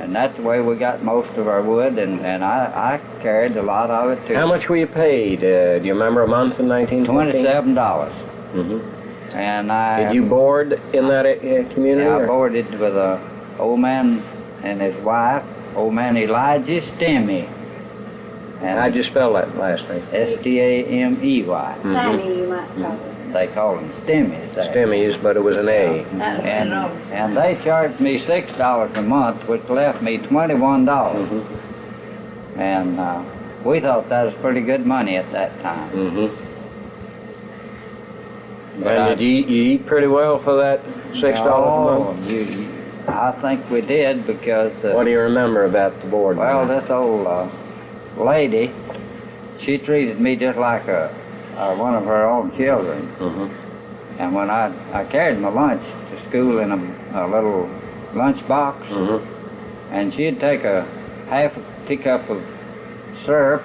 And that's the way we got most of our wood, and I carried a lot of it too. How much were you paid? Do you remember a month in 1915? $27. Mm-hmm. And I, Did you board in that community? I or- boarded with a old man and his wife, old man Elijah Stemmy. How'd you spell that last name? S-T-A-M-E-Y. Sammy, you might call it. They call him Stemmies there. Stemmies, but it was an A. And they charged me $6 a month, which left me $21. Mhm. And we thought that was pretty good money at that time. Mm-hmm. But And did you eat pretty well for that $6 a month? I think we did because, What do you remember about the board? well, this old lady, she treated me just like one of her own children. Mm-hmm. And when I carried my lunch to school in a little lunch box, Mm-hmm. and she'd take a half a teacup of syrup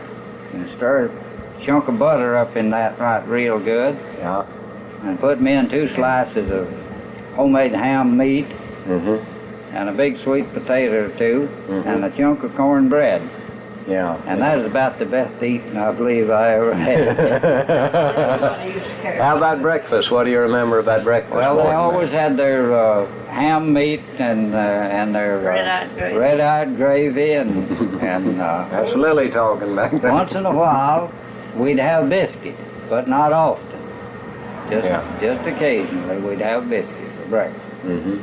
and stir a chunk of butter up in that right real good, Yeah. and put me in 2 slices of homemade ham meat Mm-hmm. and a big sweet potato or 2 Mhm. and a chunk of cornbread. Yeah. And that is about the best eating I believe I ever had. How about breakfast? What do you remember about breakfast? Well, they board? always had their ham meat and their Red-eyed gravy. red-eyed gravy and That's Lillie talking back then. once in a while we'd have biscuit, but not often. Yeah. Just occasionally we'd have biscuit for breakfast. Mm-hmm.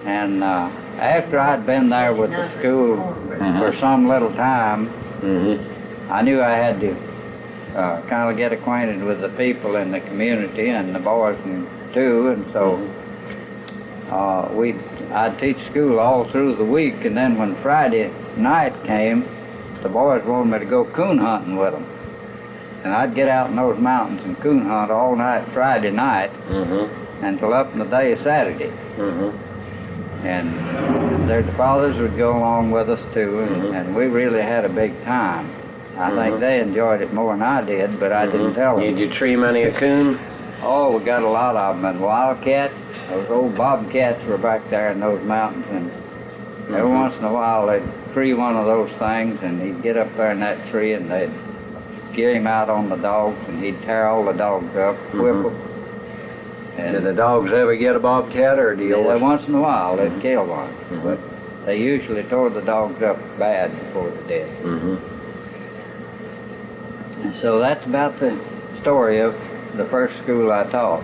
And after I'd been there with the school for some little time, Mm-hmm. I knew I had to kind of get acquainted with the people in the community and the boys too, and so I'd teach school all through the week, and then when Friday night came, the boys wanted me to go coon hunting with them. And I'd get out in those mountains and coon hunt all night Friday night Mm-hmm. until up in the day of Saturday. Mm-hmm. And their fathers would go along with us too, and we really had a big time. I think they enjoyed it more than I did, but I didn't tell them. Did you tree many a coon? Oh, we got a lot of them. And wildcat, those old bobcats were back there in those mountains, and every once in a while they'd tree one of those things, and he'd get up there in that tree, and they'd get him out on the dogs, and he'd tear all the dogs up, whip them. And Did the dogs ever get a bobcat, or do you always? once in a while they'd kill one, Mhm. but they usually tore the dogs up bad before they did. Mm-hmm. And so that's about the story of the first school I taught.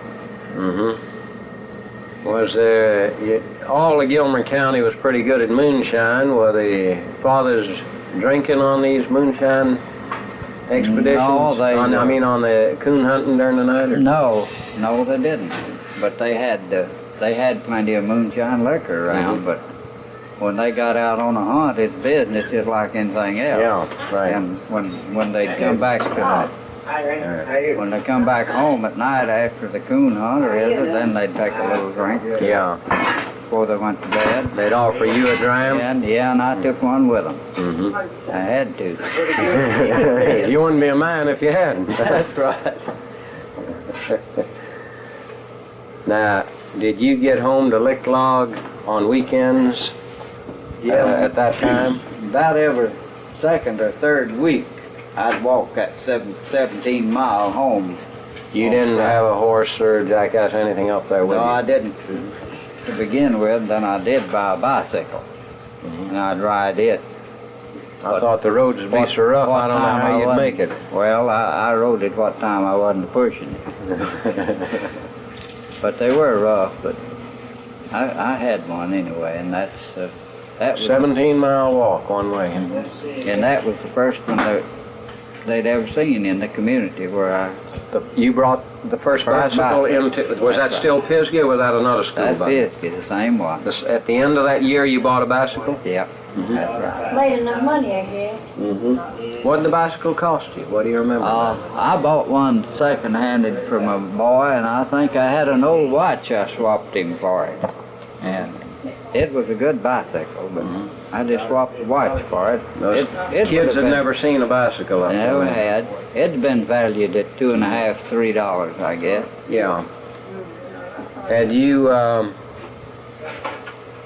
Mm-hmm. Was there, all of Gilmer County was pretty good at moonshine. Were the fathers drinking on these moonshine expeditions? No, they on the coon hunting during the night? Or? No, they didn't. But they had plenty of moonshine liquor around. But when they got out on a hunt, it's business just like anything else. Yeah, right. And when they come back when they come back home at night after the coon hunt or whatever, then they'd take a little drink. Yeah. Before they went to bed. They'd offer you a dram? And I took one with them. Mm-hmm. I had to. You wouldn't be a man if you hadn't. That's right. Now, did you get home to Lick Log on weekends at that time? About every second or third week, I'd walk that 17-mile home. You didn't have a horse or jackass or anything up there with No, you? I didn't to begin with. Then I did buy a bicycle, and I'd ride it. I thought the roads would be so rough, I don't know how you'd make it. Well, I rode it what time I wasn't pushing it. But they were rough, but I had one anyway, and that was 17-mile walk one way. and that was the first one that they'd ever seen in the community where I. You brought the first bicycle into, was that still Pisgah or was that another school That bike? Pisgah, the same one. At the end of that year, you bought a bicycle? Yep, that's right. Made enough money, I guess. What did the bicycle cost you? What do you remember? I bought one second-handed from a boy, and I think I had an old watch I swapped him for it. And it was a good bicycle, but I just swapped the watch for it. Those It kids had been- never seen a bicycle up Never there. had. It'd been valued at $2.50, $3, I guess. Yeah. Had you,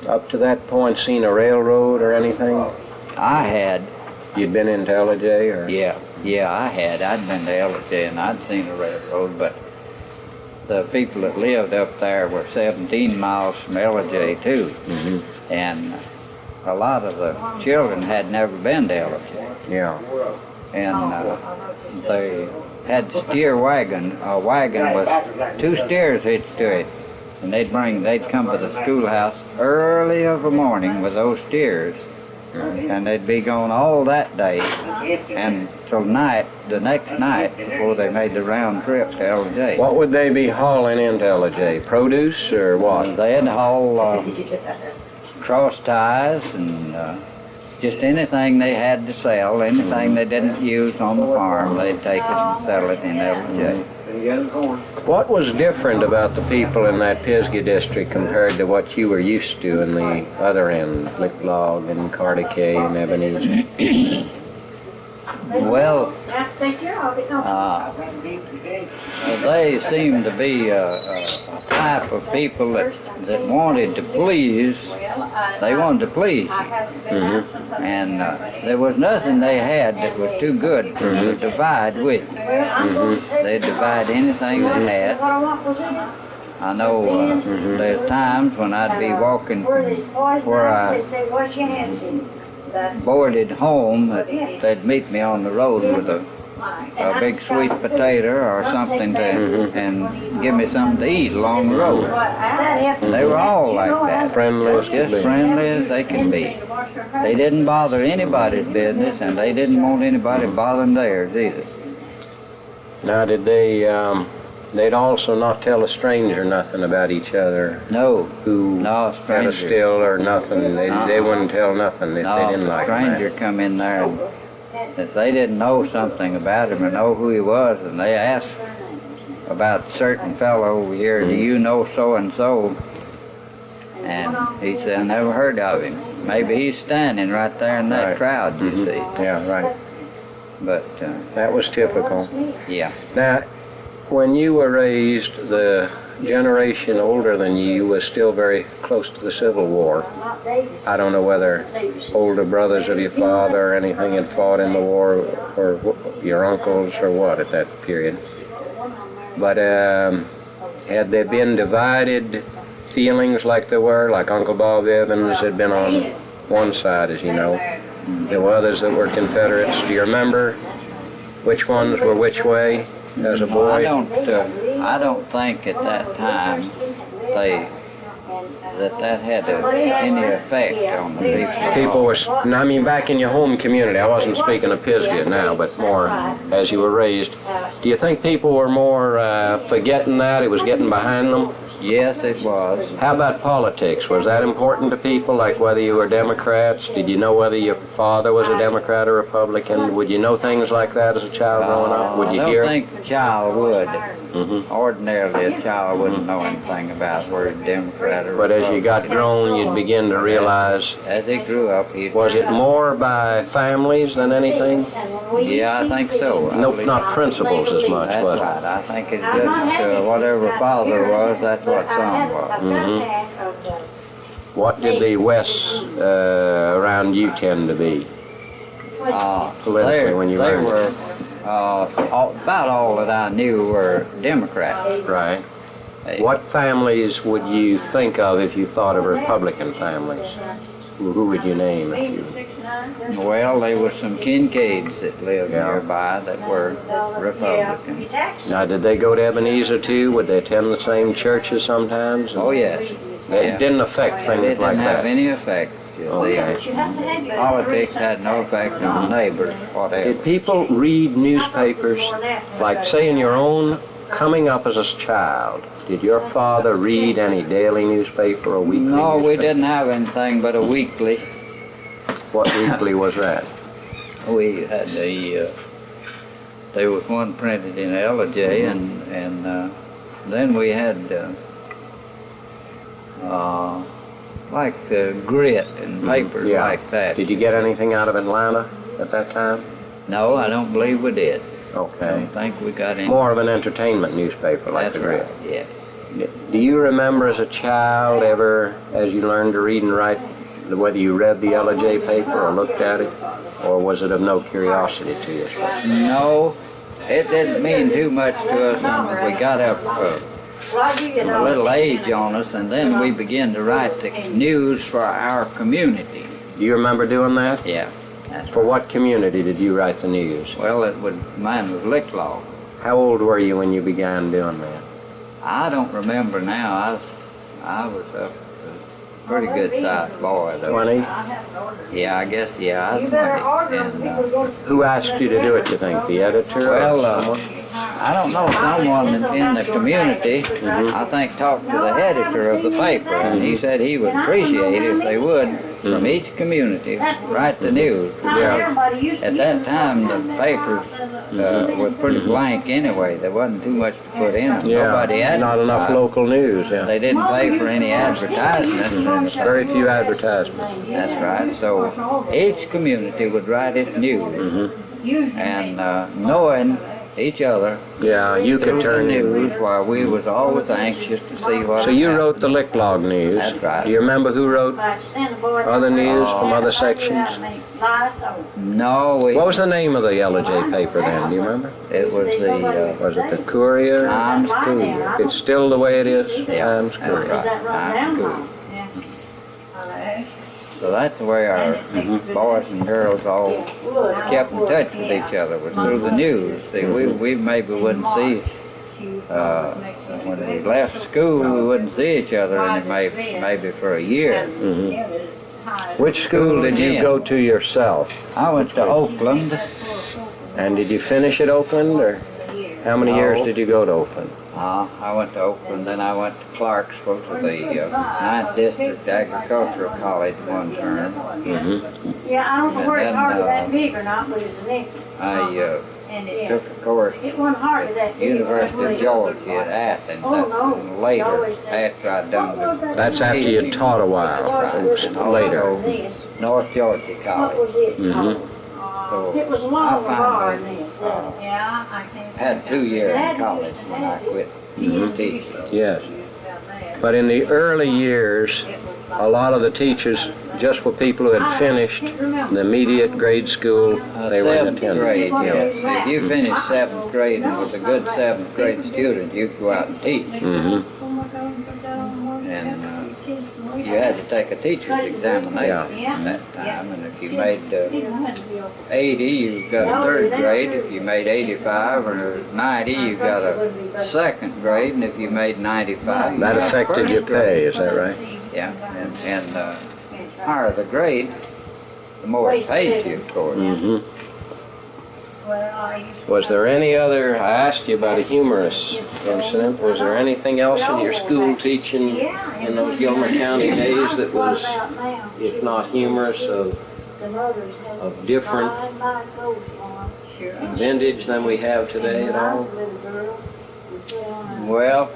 up to that point, seen a railroad or anything? I had. You'd been into LJ or? Yeah, I had. I'd been to Ellijay and I'd seen a railroad, but the people that lived up there were 17 miles from Ellijay too. And a lot of the children had never been to Ellijay. Yeah. And they had steer wagon. A wagon with 2 steers hitched to it. And they'd come to the schoolhouse early of a morning with those steers. And they'd be gone all that day and till the next night before they made the round trip to LJ. What would they be hauling into LJ? Produce or what? They'd haul cross ties and just anything they had to sell, anything they didn't use on the farm, they'd take it and sell it in LJ. What was different about the people in that Pisgah district compared to what you were used to in the other end, Licklog and Cardiacay and Ebenezer? Well, they seemed to be a type of people that wanted to please. They wanted to please you. And there was nothing they had that was too good to divide with you. They'd divide anything they had. I know there's times when I'd be walking where I boarded home, that they'd meet me on the road with a big sweet potato or something and give me something to eat along the road. They were all like that. Friendly as could Just be. friendly as they could be. They didn't bother anybody's business, and they didn't want anybody bothering theirs either. Now, did they'd also not tell a stranger nothing about each other? No, Who no had a stranger. still or nothing? They wouldn't tell nothing if they No, didn't like stranger that. come in there, and if they didn't know something about him or know who he was, and they asked about a certain fellow over here, do you know so-and-so? And he said, I never heard of him. Maybe he's standing right there in that Right. crowd, you see. Yeah, right. But, That was typical. yeah. Now, when you were raised, the generation older than you was still very close to the Civil War. I don't know whether older brothers of your father or anything had fought in the war, or your uncles or what at that period. But had there been divided feelings like there were, like Uncle Bob Evans had been on one side, as you know. There were others that were Confederates. Do you remember which ones were which way as a boy? I don't think at that time that had any effect on the people. People were, I mean, back in your home community, I wasn't speaking of Pisgah now, but more as you were raised. Do you think people were more forgetting that? It was getting behind them? Yes, it was. How about politics? Was that important to people, like whether you were Democrats? Did you know whether your father was a Democrat or Republican? Would you know things like that as a child growing up? Would you I hear? don't think a child would. Mm-hmm. Ordinarily, a child wouldn't know anything about whether he's Democrat or But as you got Republican. grown, you'd begin to realize, As he grew up, he'd... was it more by families than anything? Yeah, I think so. No, not principles as much, That's was it? right. I think it's just whatever father was, that's what son was. Mm-hmm. What did the West around you tend to be? Politically, when you they learned it? were about all that I knew were Democrats. Right. What families would you think of if you thought of Republican families? Who would you name? If you... Well, there was some Kincaids that lived Yeah. nearby that were Republicans. Now, did they go to Ebenezer too? Would they attend the same churches sometimes? Oh yes. It Yeah. didn't affect It things didn't like have that. any effect. Okay. The politics had no effect on the neighbors, whatever. Did people read newspapers, like say in your own coming up as a child? Did your father read any daily newspaper or weekly No, we newspaper? didn't have anything but a weekly. What weekly was that? We had there was one printed in Lillie, and then we had like grit and papers Yeah. like that. Did you get anything out of Atlanta at that time? No, I don't believe we did. I Okay. don't think we got any. More of an entertainment newspaper like That's the Grit. right, yeah. Do you remember as a child ever, as you learned to read and write, whether you read the Lillie paper or looked at it? Or was it of no curiosity to you? No, it didn't mean too much to us when we got up a little age on us, and then we began to write the news for our community. Do you remember doing that? Yeah, that's For what community did you write the news? well. Mine was Licklaw. How old were you when you began doing that? I don't remember now. I was a pretty good sized boy though. 20? Yeah, I guess. Yeah, I was 20. And, Who asked you to do it, you think? The editor or well, someone? I don't know, someone in the community, I think, talked to the editor of the paper, and he said he would appreciate it if they would, from each community, write the news. Yeah. At that time, the papers were pretty blank anyway. There wasn't too much to put in them. Nobody Yeah, not enough advertised. local news, yeah. They didn't pay for any advertisements or anything. Very few advertisements. That's right. So each community would write its news, and knowing each other Yeah, you through could the turn in. news, while we was always anxious to see what. So you happened. wrote the Licklog News. That's right. Do you remember who wrote other news from other sections? No, we. What was the name of the Lillie paper then? Do you remember? It was the Was it the Courier? Times Courier. It's still the way it is? Yeah, Times that's Courier. right. Times Courier. So that's the way our boys and girls all kept in touch with each other, was through the news. See, we maybe wouldn't see, when we left school, we wouldn't see each other in maybe for a year. Which school did you go to yourself? I went to Oakland. And did you finish at Oakland, or how many years No. did you go to Oakland? I went to Oakland, then I went to Clarksville to the 9th District Agricultural College one term. Yeah, I don't know where it's And then, hardly that big or not, but it's a nickel. I took a course It wasn't hardly that at big. University of Georgia at Athens. Oh, no. That's later, after I'd done with That's after you taught a while. It was later. North Georgia What College. was it? Mhm. So It was I long bar in finally this. had 2 years in college when I quit teaching. Yes. But in the early years, a lot of the teachers just were people who had finished the immediate grade school they were in 7th grade, attending. yes. If you finished 7th grade and was a good 7th grade student, you could go out and teach. Mhm. And you had to take a teacher's examination in that time. And if you made 80, you got a 3rd grade. If you made 85 or 90, you got a 2nd grade. And if you made 95, you That got a affected 1st your grade. pay, is that right? Yeah, and higher the grade, the more it paid you, of course. Mhm. Was there any other, I asked you about a humorous incident, was there anything else in your school teaching in those Gilmer County days that was, if not humorous, of different vintage than we have today at all? Well,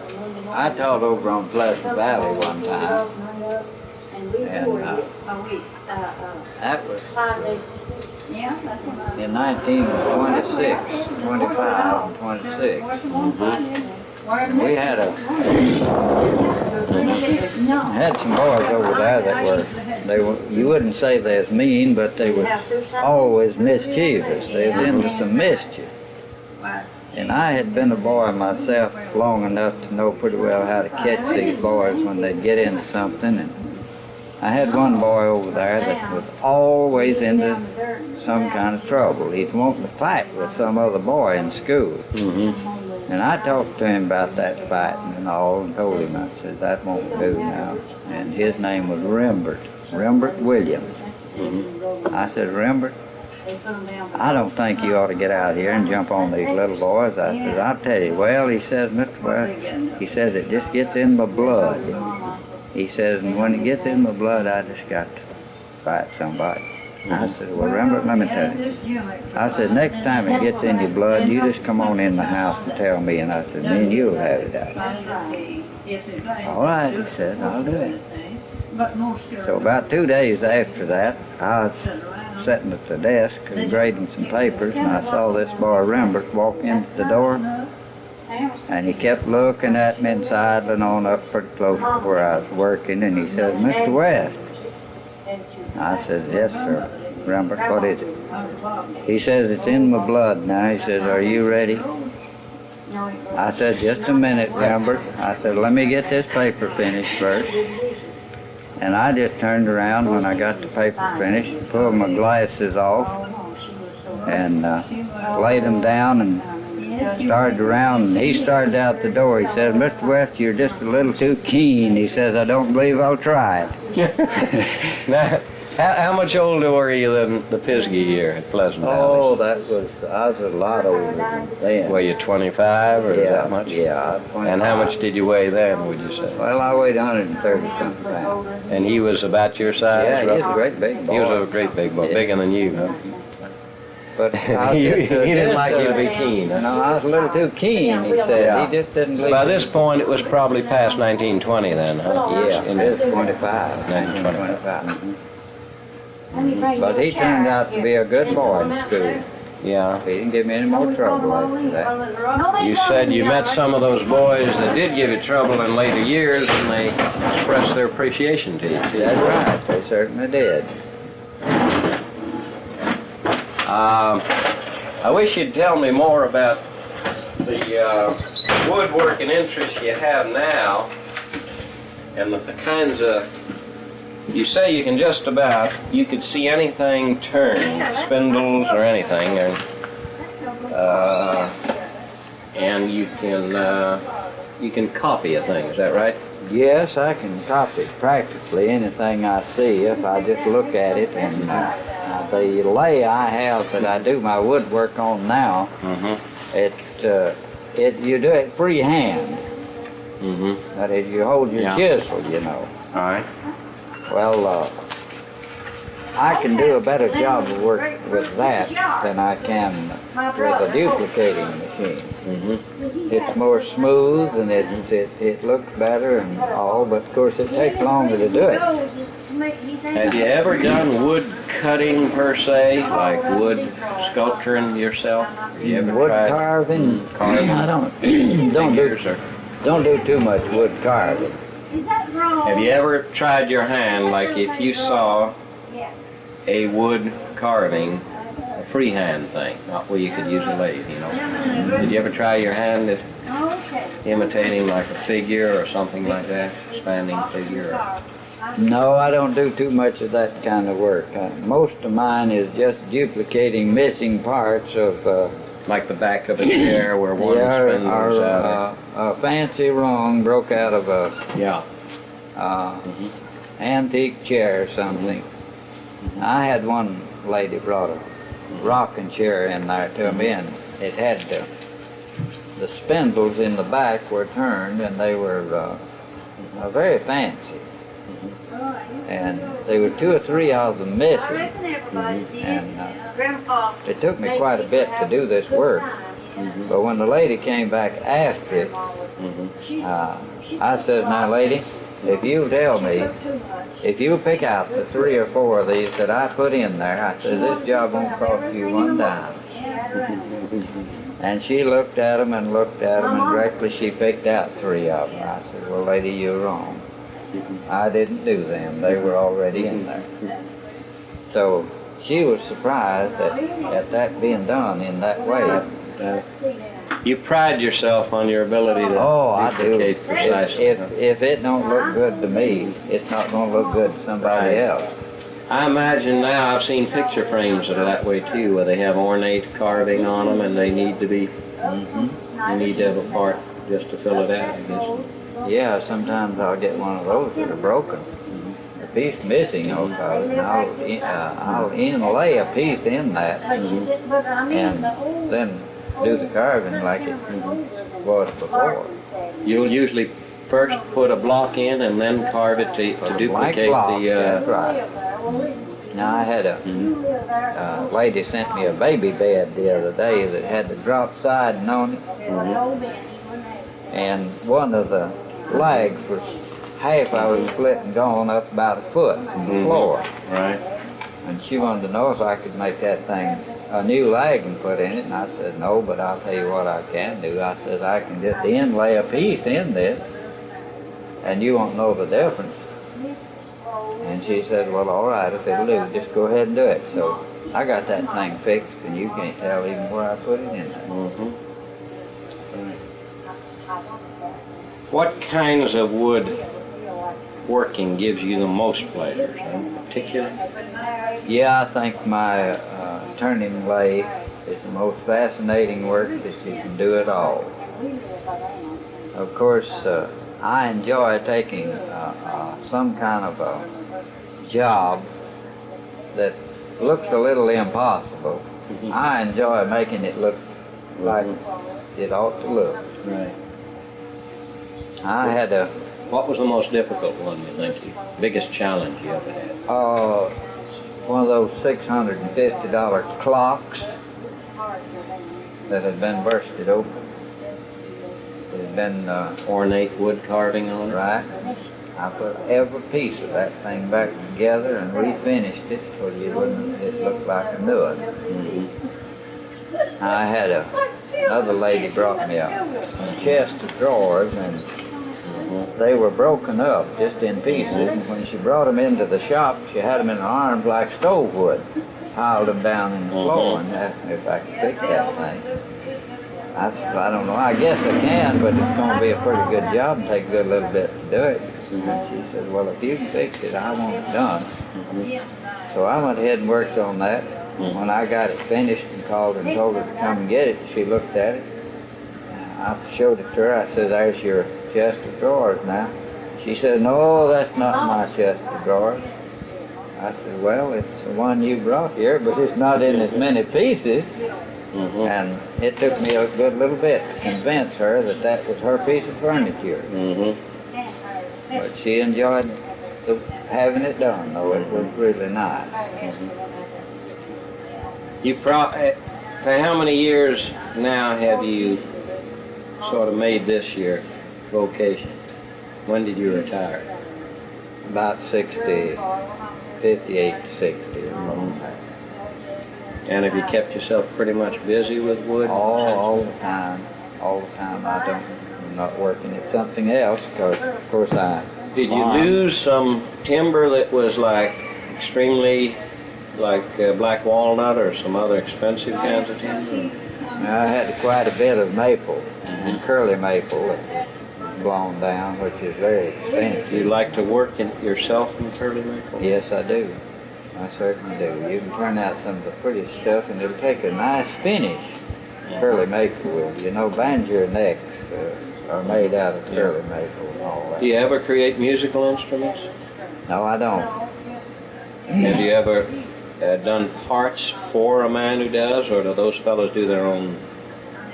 I taught over on Pleasant Valley one time, and that was in 1926, 25, and 26. We had some boys over there that were, you wouldn't say they was mean, but they were always mischievous. They was into some mischief. And I had been a boy myself long enough to know pretty well how to catch these boys when they'd get into something. And I had one boy over there that was always into some kind of trouble. He'd want to fight with some other boy in school. And I talked to him about that fighting and all, and told him, I said, that won't do now. And his name was Rembert. Rembert Williams. Mm-hmm. I said, Rembert, I don't think you ought to get out here and jump on these little boys. I said, I'll tell you. Well, he says, Mr. West, he says, it just gets in my blood. He says, and when it gets in my blood, I just got to fight somebody. I said, well, Rembert, let me tell you. I said, next time it gets in your blood, you just come on in the house and tell me. And I said, me and you'll have it out. All right, he said, I'll do it. So about 2 days after that, I was sitting at the desk grading some papers, and I saw this boy Rembert walk into the door, and he kept looking at me and sidling on up pretty close to where I was working, and he said, Mr. West. I said, yes, sir. Rembert, what is it? He says, it's in my blood now. He says, are you ready? I said, just a minute, Rembert. I said, let me get this paper finished first. And I just turned around when I got the paper finished, pulled my glasses off, and laid them down and started around. And he started out the door. He said, Mr. West, you're just a little too keen. He says, I don't believe I'll try it. Now, how much older were you than the Pisgah year at Pleasant Valley? Oh, I was a lot older than then. Were you 25 or that much? Yeah, I was 25. And how much did you weigh then, would you say? Well, I weighed 130-something pounds. And he was about your size? Yeah, he was a roughly? great big boy. He was a great big boy, Yeah. bigger than you, huh? But he didn't like you to be keen. No, I was a little too keen, he said. Yeah. He just didn't So believe by me. this point, it was probably past 1920 then, huh? Yeah, In- it was 25. 1925. But he turned out to be a good boy in school. Yeah. He didn't give me any more trouble after that. You said you met some of those boys that did give you trouble in later years, and they expressed their appreciation to you. That's right, they certainly did. I wish you'd tell me more about the woodworking interest you have now, and the kinds of. You say you can just about, you could see anything turn, spindles or anything, and you can copy a thing, is that right? Yes, I can copy practically anything I see if I just look at it. And the lay I have that I do my woodwork on now, you do it freehand. That is, you hold your chisel, you know. All right. Well, I can do a better job of work with that than I can with a duplicating machine. It's more smooth and it looks better and all, but of course it takes longer to do it. Have you ever done wood cutting per se, like wood sculpturing yourself? Have you ever Wood tried carving? carving? I don't Figures or- don't do too much wood carving. Have you ever tried your hand, like if you saw a wood carving, a freehand thing, not where you could use a lathe, you know? Did you ever try your hand at imitating like a figure or something like that, standing figure? Or... No, I don't do too much of that kind of work. Most of mine is just duplicating missing parts of like the back of a chair where one spindle's out. A fancy rung broke out of a antique chair or something. I had one lady brought a rocking chair in there to me, and it had the spindles in the back were turned, and they were very fancy. And there were 2 or 3 of them missing. And it took me quite a bit to do this work. But when the lady came back after it, I says, now lady, if you tell me, if you pick out the 3 or 4 of these that I put in there, I says, this job won't cost you one dime. And she looked at them and looked at them, and directly she picked out 3 of them. I said, well lady, you're wrong. I didn't do them. They were already in there. So she was surprised at that being done in that way. You pride yourself on your ability to duplicate precisely. If it don't look good to me, it's not going to look good to somebody else. I imagine now I've seen picture frames that are that way too, where they have ornate carving on them, and they need to be. You need to have a part just to fill it out, I guess. Yeah, sometimes I'll get one of those that are broken. piece missing off of it, and I'll inlay a piece in that, and then do the carving like it was before. You'll usually first put a block in and then carve it to Blank duplicate block, the. that's right. Now I had a lady sent me a baby bed the other day that had the drop siding on it, and one of the legs was half I was split and gone up about a foot from the floor. Right. And she wanted to know if I could make that thing a new leg and put in it, and I said no, but I'll tell you what I can do. I said I can just inlay a piece in this, and you won't know the difference. And she said, well, all right, if it'll do, just go ahead and do it. So I got that thing fixed, and you can't tell even where I put it in there. What kinds of wood working gives you the most pleasure? In particular? Yeah, I think my turning lathe is the most fascinating work that you can do at all. Of course, I enjoy taking some kind of a job that looks a little impossible. I enjoy making it look like it ought to look. Right. I had a What was the most difficult one, you think? The biggest challenge you ever had? one of those $650 clocks that had been bursted open. It had been Ornate wood carving on it? right. I put every piece of that thing back together and refinished it so it looked like a new one. I had another lady brought me a chest of drawers, and they were broken up just in pieces. And when she brought them into the shop, she had them in her arms like stove wood, piled them down in the floor, and asked me if I could fix that thing. I said, I don't know, I guess I can, but it's going to be a pretty good job and take a good little bit to do it. And she said, well, if you can fix it, I want it done. So I went ahead and worked on that. When I got it finished and called her and told her to come and get it, she looked at it. I showed it to her. I said, there's your chest of drawers now. She said, no, that's not my chest of drawers. I said, well, it's the one you brought here, but it's not in as many pieces. And it took me a good little bit to convince her that that was her piece of furniture. But she enjoyed having it done, though. It was really nice. For how many years now have you sort of made this your vocation? When did you retire? About 58 to 60. And have you kept yourself pretty much busy with wood? All the time. All the time. I'm not working at something else because, of course, Did you lose some timber that was like extremely like black walnut or some other expensive kinds of timber? I had quite a bit of maple and curly maple that was blown down, which is very expensive. Do you like to work yourself in curly maple? Yes, I do. I certainly do. You can turn out some of the prettiest stuff, and it'll take a nice finish. Curly maple will. You know, banjo necks are made out of curly maple and all that. Do you ever create musical instruments? No, I don't. Have you ever done parts for a man who does, or do those fellows do their own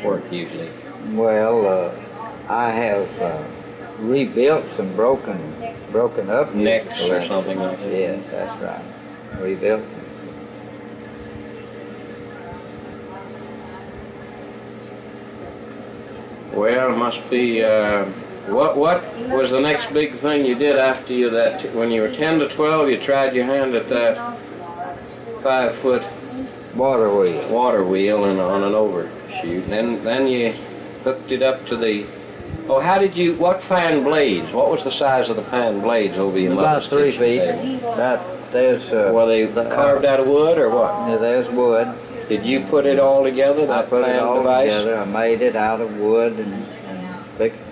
work usually? Well, I have rebuilt some broken up Necks or something like that? Yes, that's right. Rebuilt them. Well, it must be. What was the next big thing you did after you when you were 10 to 12? You tried your hand at that 5-foot Water wheel. water wheel and on an overshoot. Then you hooked it up to the. Oh, what fan blades? What was the size of the fan blades over your About mother's 3 kitchen feet. table? There's. Were they carved out of wood or what? Yeah, there's wood. Did you put it all together, I that put fan it all device? together. I made it out of wood and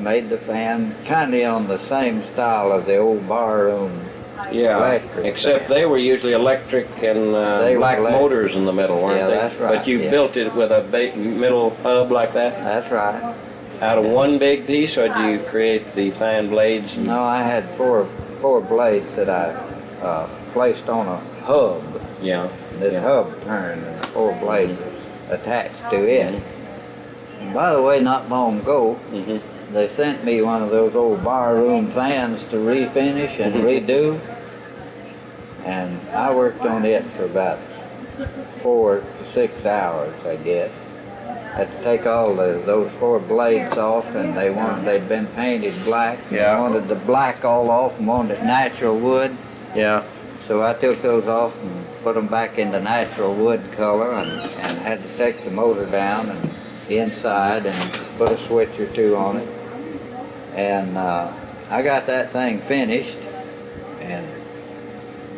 made the fan kind of on the same style of the old barroom. Yeah, Electric except fan. they were usually electric and They were black electric. motors in the middle, weren't Yeah, they? that's right, But you yeah. built it with a middle hub like that? That's right. Out of one big piece, or do you create the fan blades? No, I had four blades that I placed on a hub. Yeah. And this hub turned and the 4 blades was attached to it. And by the way, not long ago, they sent me one of those old barroom fans to refinish and redo. And I worked on it for about 4 to 6 hours, I guess. Had to take all those 4 blades off, and they'd been painted black. Yeah. They wanted the black all off and wanted natural wood. Yeah. So I took those off and put them back into natural wood color, and had to take the motor down and inside and put a switch or 2 on it. And I got that thing finished, and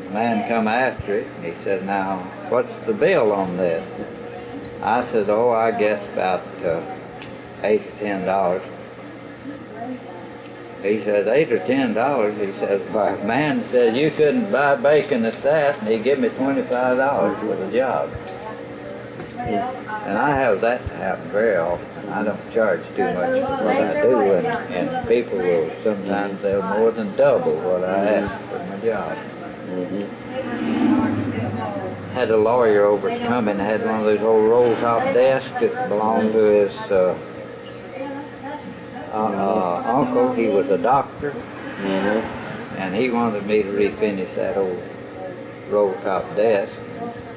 the man come after it, and he said, "Now, what's the bill on this?" I said, "Oh, I guess about $8 or $10. He says, $8 or $10? He says, "Why, man said you couldn't buy bacon at that," and he give me $25 for the job. And I have that to happen very often. I don't charge too much for what I do, and people will sometimes they'll more than double what I ask for my job. Had a lawyer over to come and had one of those old roll-top desks that belonged to his uncle. He was a doctor, and he wanted me to refinish that old roll-top desk.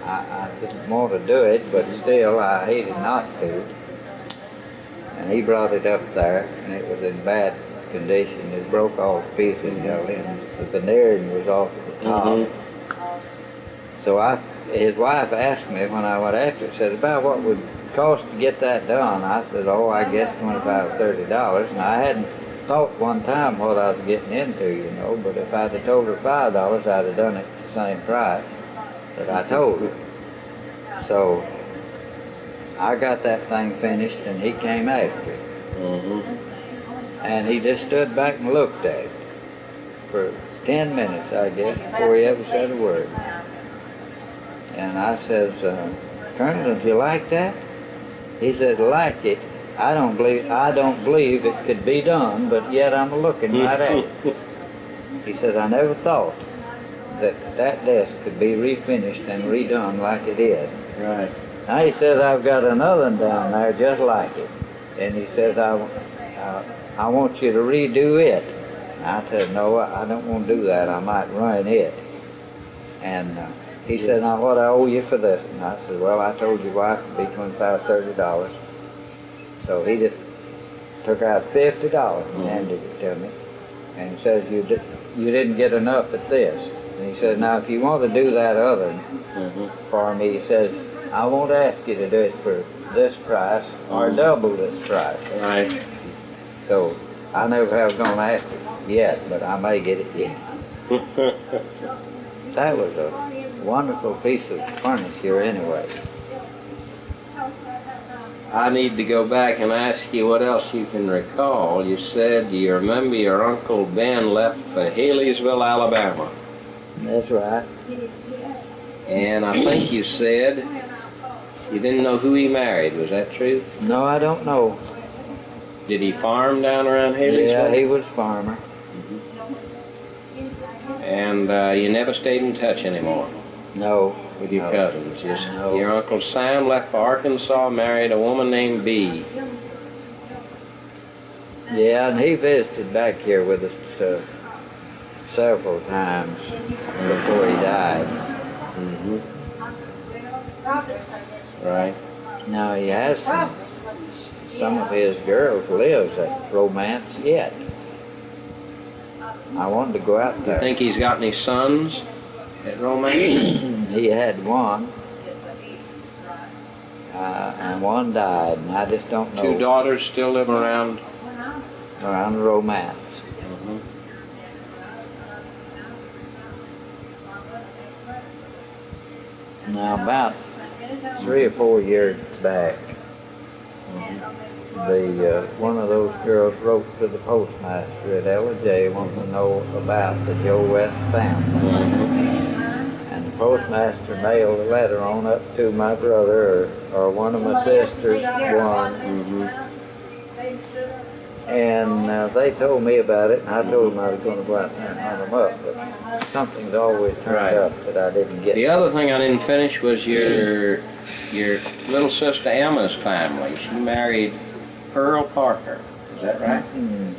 I didn't want to do it, but still I hated not to. And he brought it up there, and it was in bad condition. It broke all the pieces, and the veneering was off at the top. So his wife asked me when I went after it, said, "About what would it cost to get that done?" I said, "Oh, I guess $25 or $30. And I hadn't thought one time what I was getting into, but if I'd have told her $5, I'd have done it at the same price that I told her. So I got that thing finished, and he came after it. And he just stood back and looked at it for 10 minutes, I guess, before he ever said a word. And I says, "Colonel, did you like that?" He said, "Like it. I don't believe it could be done, but yet I'm looking right at it." He says, "I never thought that desk could be refinished and redone like it is." Right. Now he says, "I've got another one down there just like it." And he says, I want you to redo it." I said, "No, I don't want to do that. I might ruin it." And he said, "Now what I owe you for this?" And I said, "Well, I told your wife it'd be $25, $30. So he just took out $50 and handed it to me. And he says, you didn't get enough at this." And he said, "Now if you want to do that other for me," he says, "I won't ask you to do it for this price or double this price." Right. So I never have gone after it yet, but I may get it yet. That was a wonderful piece of furniture anyway. I need to go back and ask you what else you can recall. You said you remember your Uncle Ben left for Haley'sville, Alabama. That's right. And I think you said you didn't know who he married. Was that true? No, I don't know. Did he farm down around Haley'sville? Yeah, he was a farmer. And you never stayed in touch anymore No. with your cousins? No. Your Uncle Sam left for Arkansas, married a woman named Bee. Yeah, and he visited back here with us several times before he died. Right. Now he has some of his girls lives at Romance yet. I wanted to go out You there. think he's got any sons at Romance? He had one, and one died, and I just don't know. 2 daughters still live around? Around Romance. Now about 3 or 4 years back, one of those girls wrote to the postmaster at L.J. wanting to know about the Joe West family. And the postmaster mailed a letter on up to my brother or one of my sisters, one. And they told me about it, and I told them I was going to go out there and hunt them up, but something's always turned Right. up that I didn't get. The other thing I didn't finish was your little sister Emma's family. She married Pearl Parker. Is that right? Mm.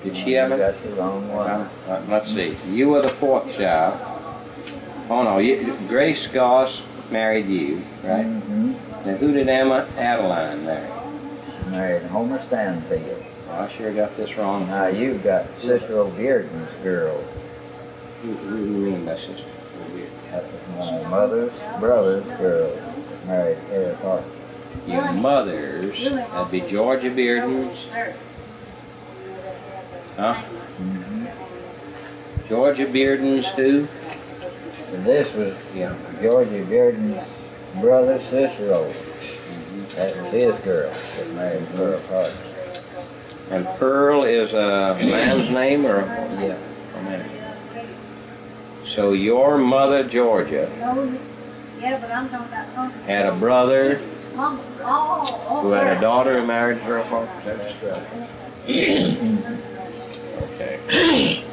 Did she ever? Got the wrong one. Let's see. You were the fourth child. Oh no, Grace Goss married you, right? Mm-hmm. Now who did Emma Adeline marry? Married Homer Stanfield. I sure got this wrong. Now you've got Sister O'Bearden's girl. Who do you mean by sister? That was my mother's brother's girl. Married Harry Parker. Your mother's, that'd be Georgia Bearden's. Huh? Mm-hmm. Georgia Bearden's who? And this was Yeah. Georgia Bearden's brother, Cicero. That was his girl that married Pearl Parker. And Pearl is a man's name or a Yeah. man? So your mother, Georgia, Yeah, but I'm talking about had a brother oh, who had a daughter who married Pearl Parker? That's right. Okay.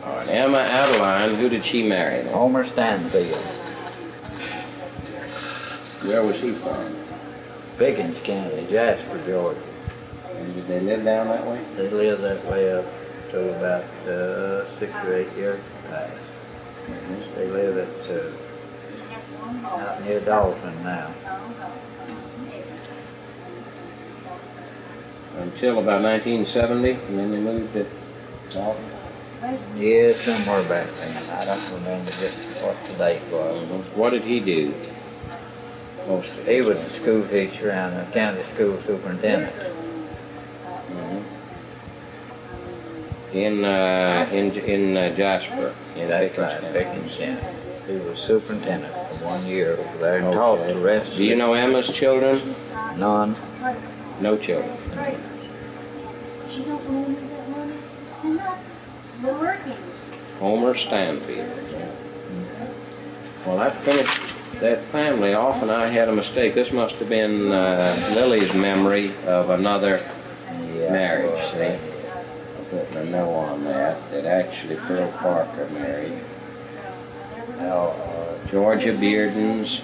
All right, Emma Adeline, who did she marry then? Homer Stanfield. Where was he from? Pickens County, Jasper, Georgia. And did they live down that way? They lived that way up to about 6 or 8 years back. They live at out near Dalton now. Until about 1970, and then they moved to Dalton. Yeah, somewhere back then. I don't remember just what the date was. What did he do? Most of He was a school teacher and a county school superintendent. In Jasper, in That's Pickens right, County. Pickens County. He was superintendent for 1 year over there and taught the rest of Do you it. know Emma's children? None. No children. She don't owe me that money. And not the workings. Homer Stanfield. Well, that finished that family off, and I had a mistake. This must have been Lily's memory of another Yeah, marriage. well, See, I'm putting a no on that. That actually Pearl Parker married. Now, Georgia Bearden's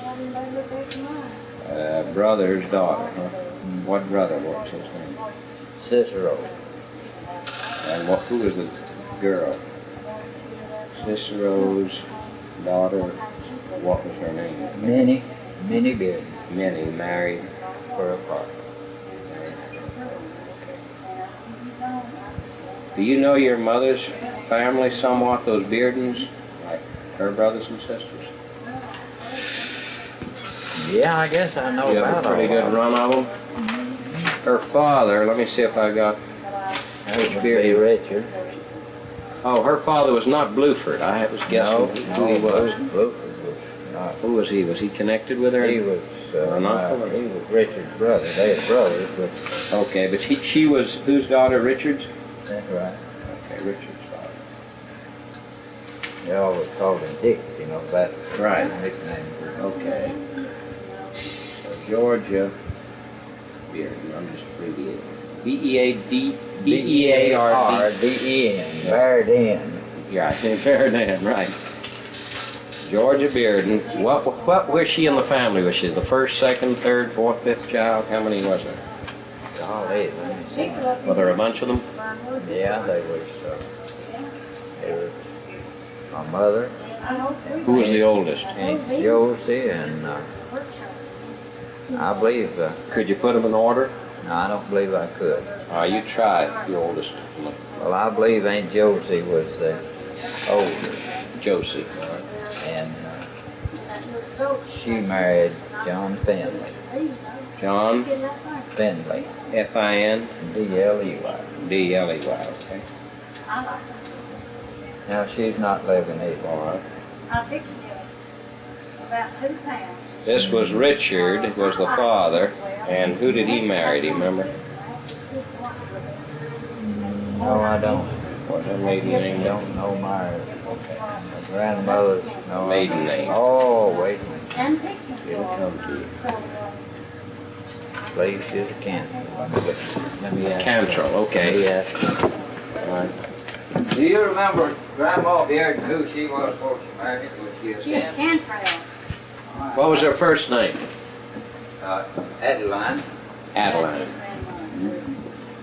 brother's daughter. Huh? What brother? What's his name? Cicero. And who was the girl? Cicero's daughter. What was her name? Minnie Bearden. Minnie married. Pearl Parker. Do you know your mother's family somewhat? Those Beardens, like her brothers and sisters. Yeah, I guess I know You have about a pretty all good of run of them. Her father. Let me see if I got. That would be Richard. Oh, her father was not Bluford. I was guessing who he was. Bluford was not. Who was he? Was he connected with her? He was, An uncle? he was Richard's brother. They had brothers, but Okay, but she was whose daughter? Richard's? that's right. Okay, Richard's daughter. They always called him Dick, you know, that's Right. his nickname. Okay. So Georgia Bearden, I'm just abbreviating. B-E-A-R-D. B-E-A-R-D-E-N. Bearden. Yeah, Ferdinand, right. Georgia Bearden. What was she in the family? Was she the first, second, third, fourth, fifth child? How many was there? Golly, let me see. Were there a bunch of them? Yeah, they was my mother, Who was the oldest? Aunt Josie, and I believe, Could you put them in order? no, I don't believe I could. You tried, the oldest. Well, I believe Aunt Josie was the oldest, Josie. and she married John Finley. John, Finley, F-I-N, D-L-E-Y. D-L-E-Y, okay. Now, she's not living either. All right. I fixed it. About 2 pounds. This was Richard, was the father, and who did he marry, do you remember? No, I don't. What her maiden name? Don't know my grandmother's no, Maiden name. Oh, wait a minute. It'll come to you. Place is a cantrell. Let me ask. Cantrell, okay. Yeah. All right. Do you remember Grandma Bearden, who she was before she married? Was she a Just Cantrell? Cantrell. What was her first name? Adeline. Adeline.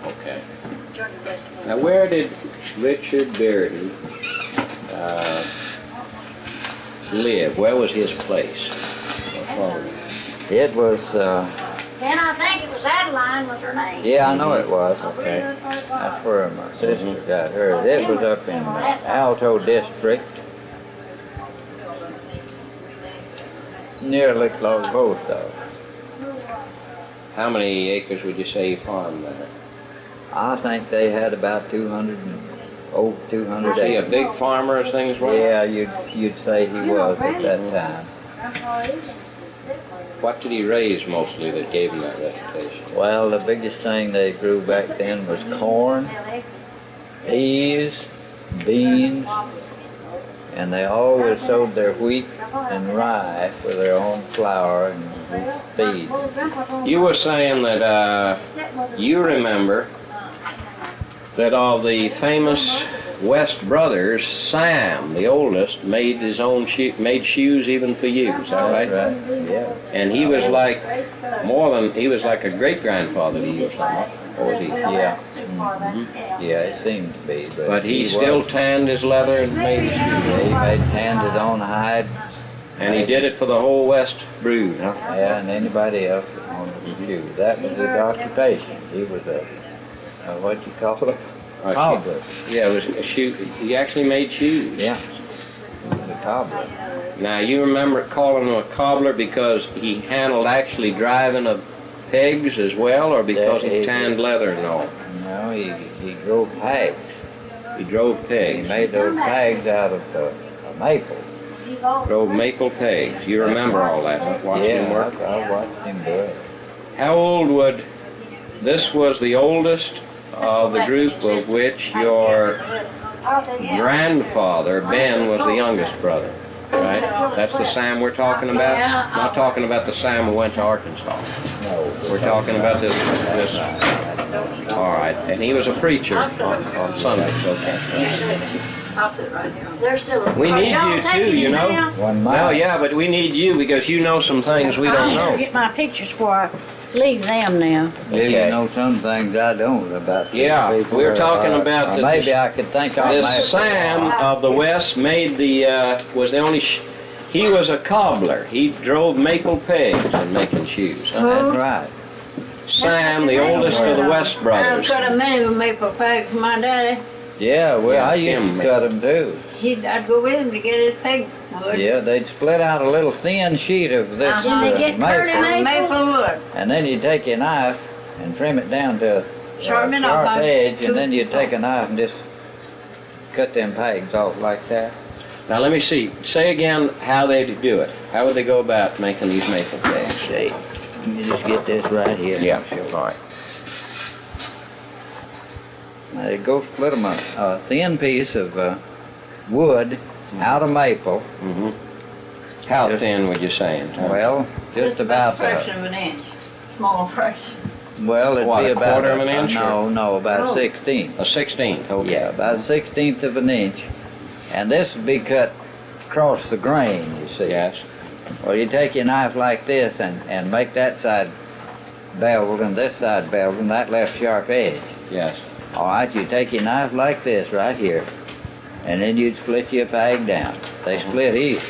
Okay. Now, where did Richard Bearden live? Where was his place? It was, Then I think it was Adeline was her name. yeah, I know it was. Okay. That's where my sister got hers. It was up in Alto District, near Lick Log Post Office. How many acres would you say he farmed there? I think they had about 200 and over 200 Was he a acres. big farmer as things were? Yeah, you'd say he was at that time. What did he raise mostly that gave him that reputation? Well, the biggest thing they grew back then was corn, peas, beans, and they always sowed their wheat and rye for their own flour and feed. You were saying that you remember that of the famous West brothers, Sam, the oldest, made his own made shoes even for you. Is that right? Right, yeah. And he was like he was like a great grandfather to you, somewhat. Or was he? Yeah. Yeah, it seemed to be. But he still was. tanned his leather and made his Yeah, shoes. he made tanned his own hide. And he did it for the whole West brood, huh? Yeah, and anybody else that wanted to shoes. That was his occupation. He was a what you call it? A Cobbler. Yeah, it was a shoe. He actually made shoes. Yeah. He was a cobbler. Now, you remember calling him a cobbler because he handled actually driving of pegs as well, or because Yeah, he he- tanned leather and all? No, he drove pegs. He drove He pegs. made those pegs out of maple. Drove maple pegs. You remember all that, huh? Watching him work? Yeah, I watched him do it. How old would... This was the oldest of the group of which your grandfather, Ben, was the youngest brother, right? That's the Sam we're talking about? Not talking about the Sam who went to Arkansas. No. We're talking about this. All right, and he was a preacher on Sundays, okay. They're still. We need you too, you know? One No, mile. yeah, but we need you because you know some things we don't I know. get my pictures before I leave them now. Maybe Okay. you know some things I don't about these Yeah, people, we're talking about or the- maybe I could think of This Sam of the West made was the only, he was a cobbler. He drove maple pegs in making shoes. Huh? That's right. Sam, the oldest of the West I brothers. cut a many of maple pegs for my daddy. Yeah, well, Yeah, I used him, to cut them too. I'd go with him to get his peg wood. Yeah, they'd split out a little thin sheet of this Did they get curly maple, Maple wood. and then you'd take your knife and trim it down to a Sharpen it off, sharp huh? edge, and then you'd take a knife and just cut them pegs off like that. Now let me see. Say again how they do it. How would they go about making these maple pegs? See, let me just get this right here. Yeah, all right. Now, they go split them a thin piece of wood out of maple. Mm-hmm. How Just- thin would you say? in terms- Well, just about a fraction of an inch. Small fraction. well, it'd What, be a about quarter of an inch, No, about Oh. a 16th. A 16th, okay. Yeah, about a 16th of an inch, and this would be cut across the grain. You see. Yes. Well, you take your knife like this and make that side beveled and this side beveled and that left sharp edge. Yes. All right, you take your knife like this right here, and then you'd split your peg down. They split easy.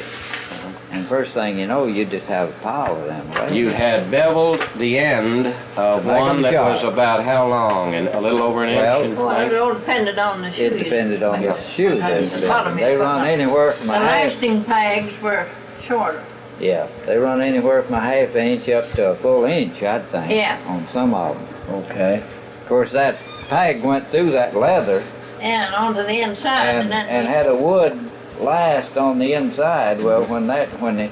And first thing you know, you just have a pile of them. Right? You had beveled the end of To make one them that was sharp. about how long? And a little over an Well, inch in Well, it length? all depended on the shoe. It depended on the shoe. Bottom They end. run anywhere from The a half. lasting pegs were shorter. Yeah, they run anywhere from a half inch up to a full inch, I'd think. Yeah. On some of them. Okay. Of course, that peg went through that leather And onto the inside. and then had a wood last on the inside. Well, when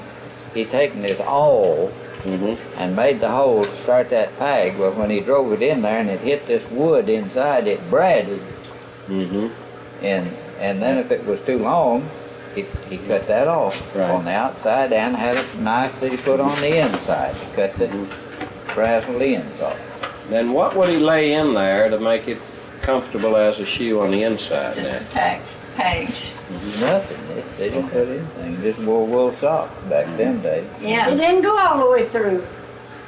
he taken his awl Mm-hmm. and made the hole to start that peg, well, when he drove it in there and it hit this wood inside, it braided. Mm-hmm. And then if it was too long, he cut that off Right. on the outside and had a knife that he put on the inside. He cut the brass ends off. Then what would he lay in there to make it comfortable as a shoe on the inside Just then? attached pegs. Nothing. They didn't put anything. Just wore wool socks back them days. It Yeah. didn't go all the way through.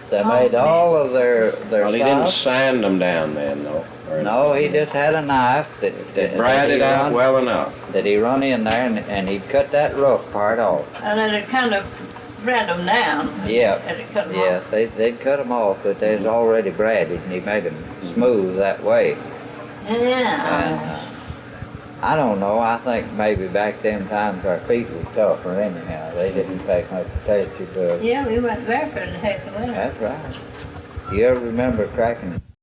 They made all of their Well, he didn't socks. sand them down then, though. or No, he anything. just had a knife that Dried he it out run- well enough. that he run in there and he'd cut that rough part off. And then it kind of ran them down. Yeah. And it cut them Yes, off. they'd cut them off, but they was already braided and he made them smooth that way. And Yeah. I don't know, I think maybe back them times our feet was tougher anyhow. They didn't take much attention to us. Yeah, we went barefoot a heck of a lot. That's right. You ever remember cracking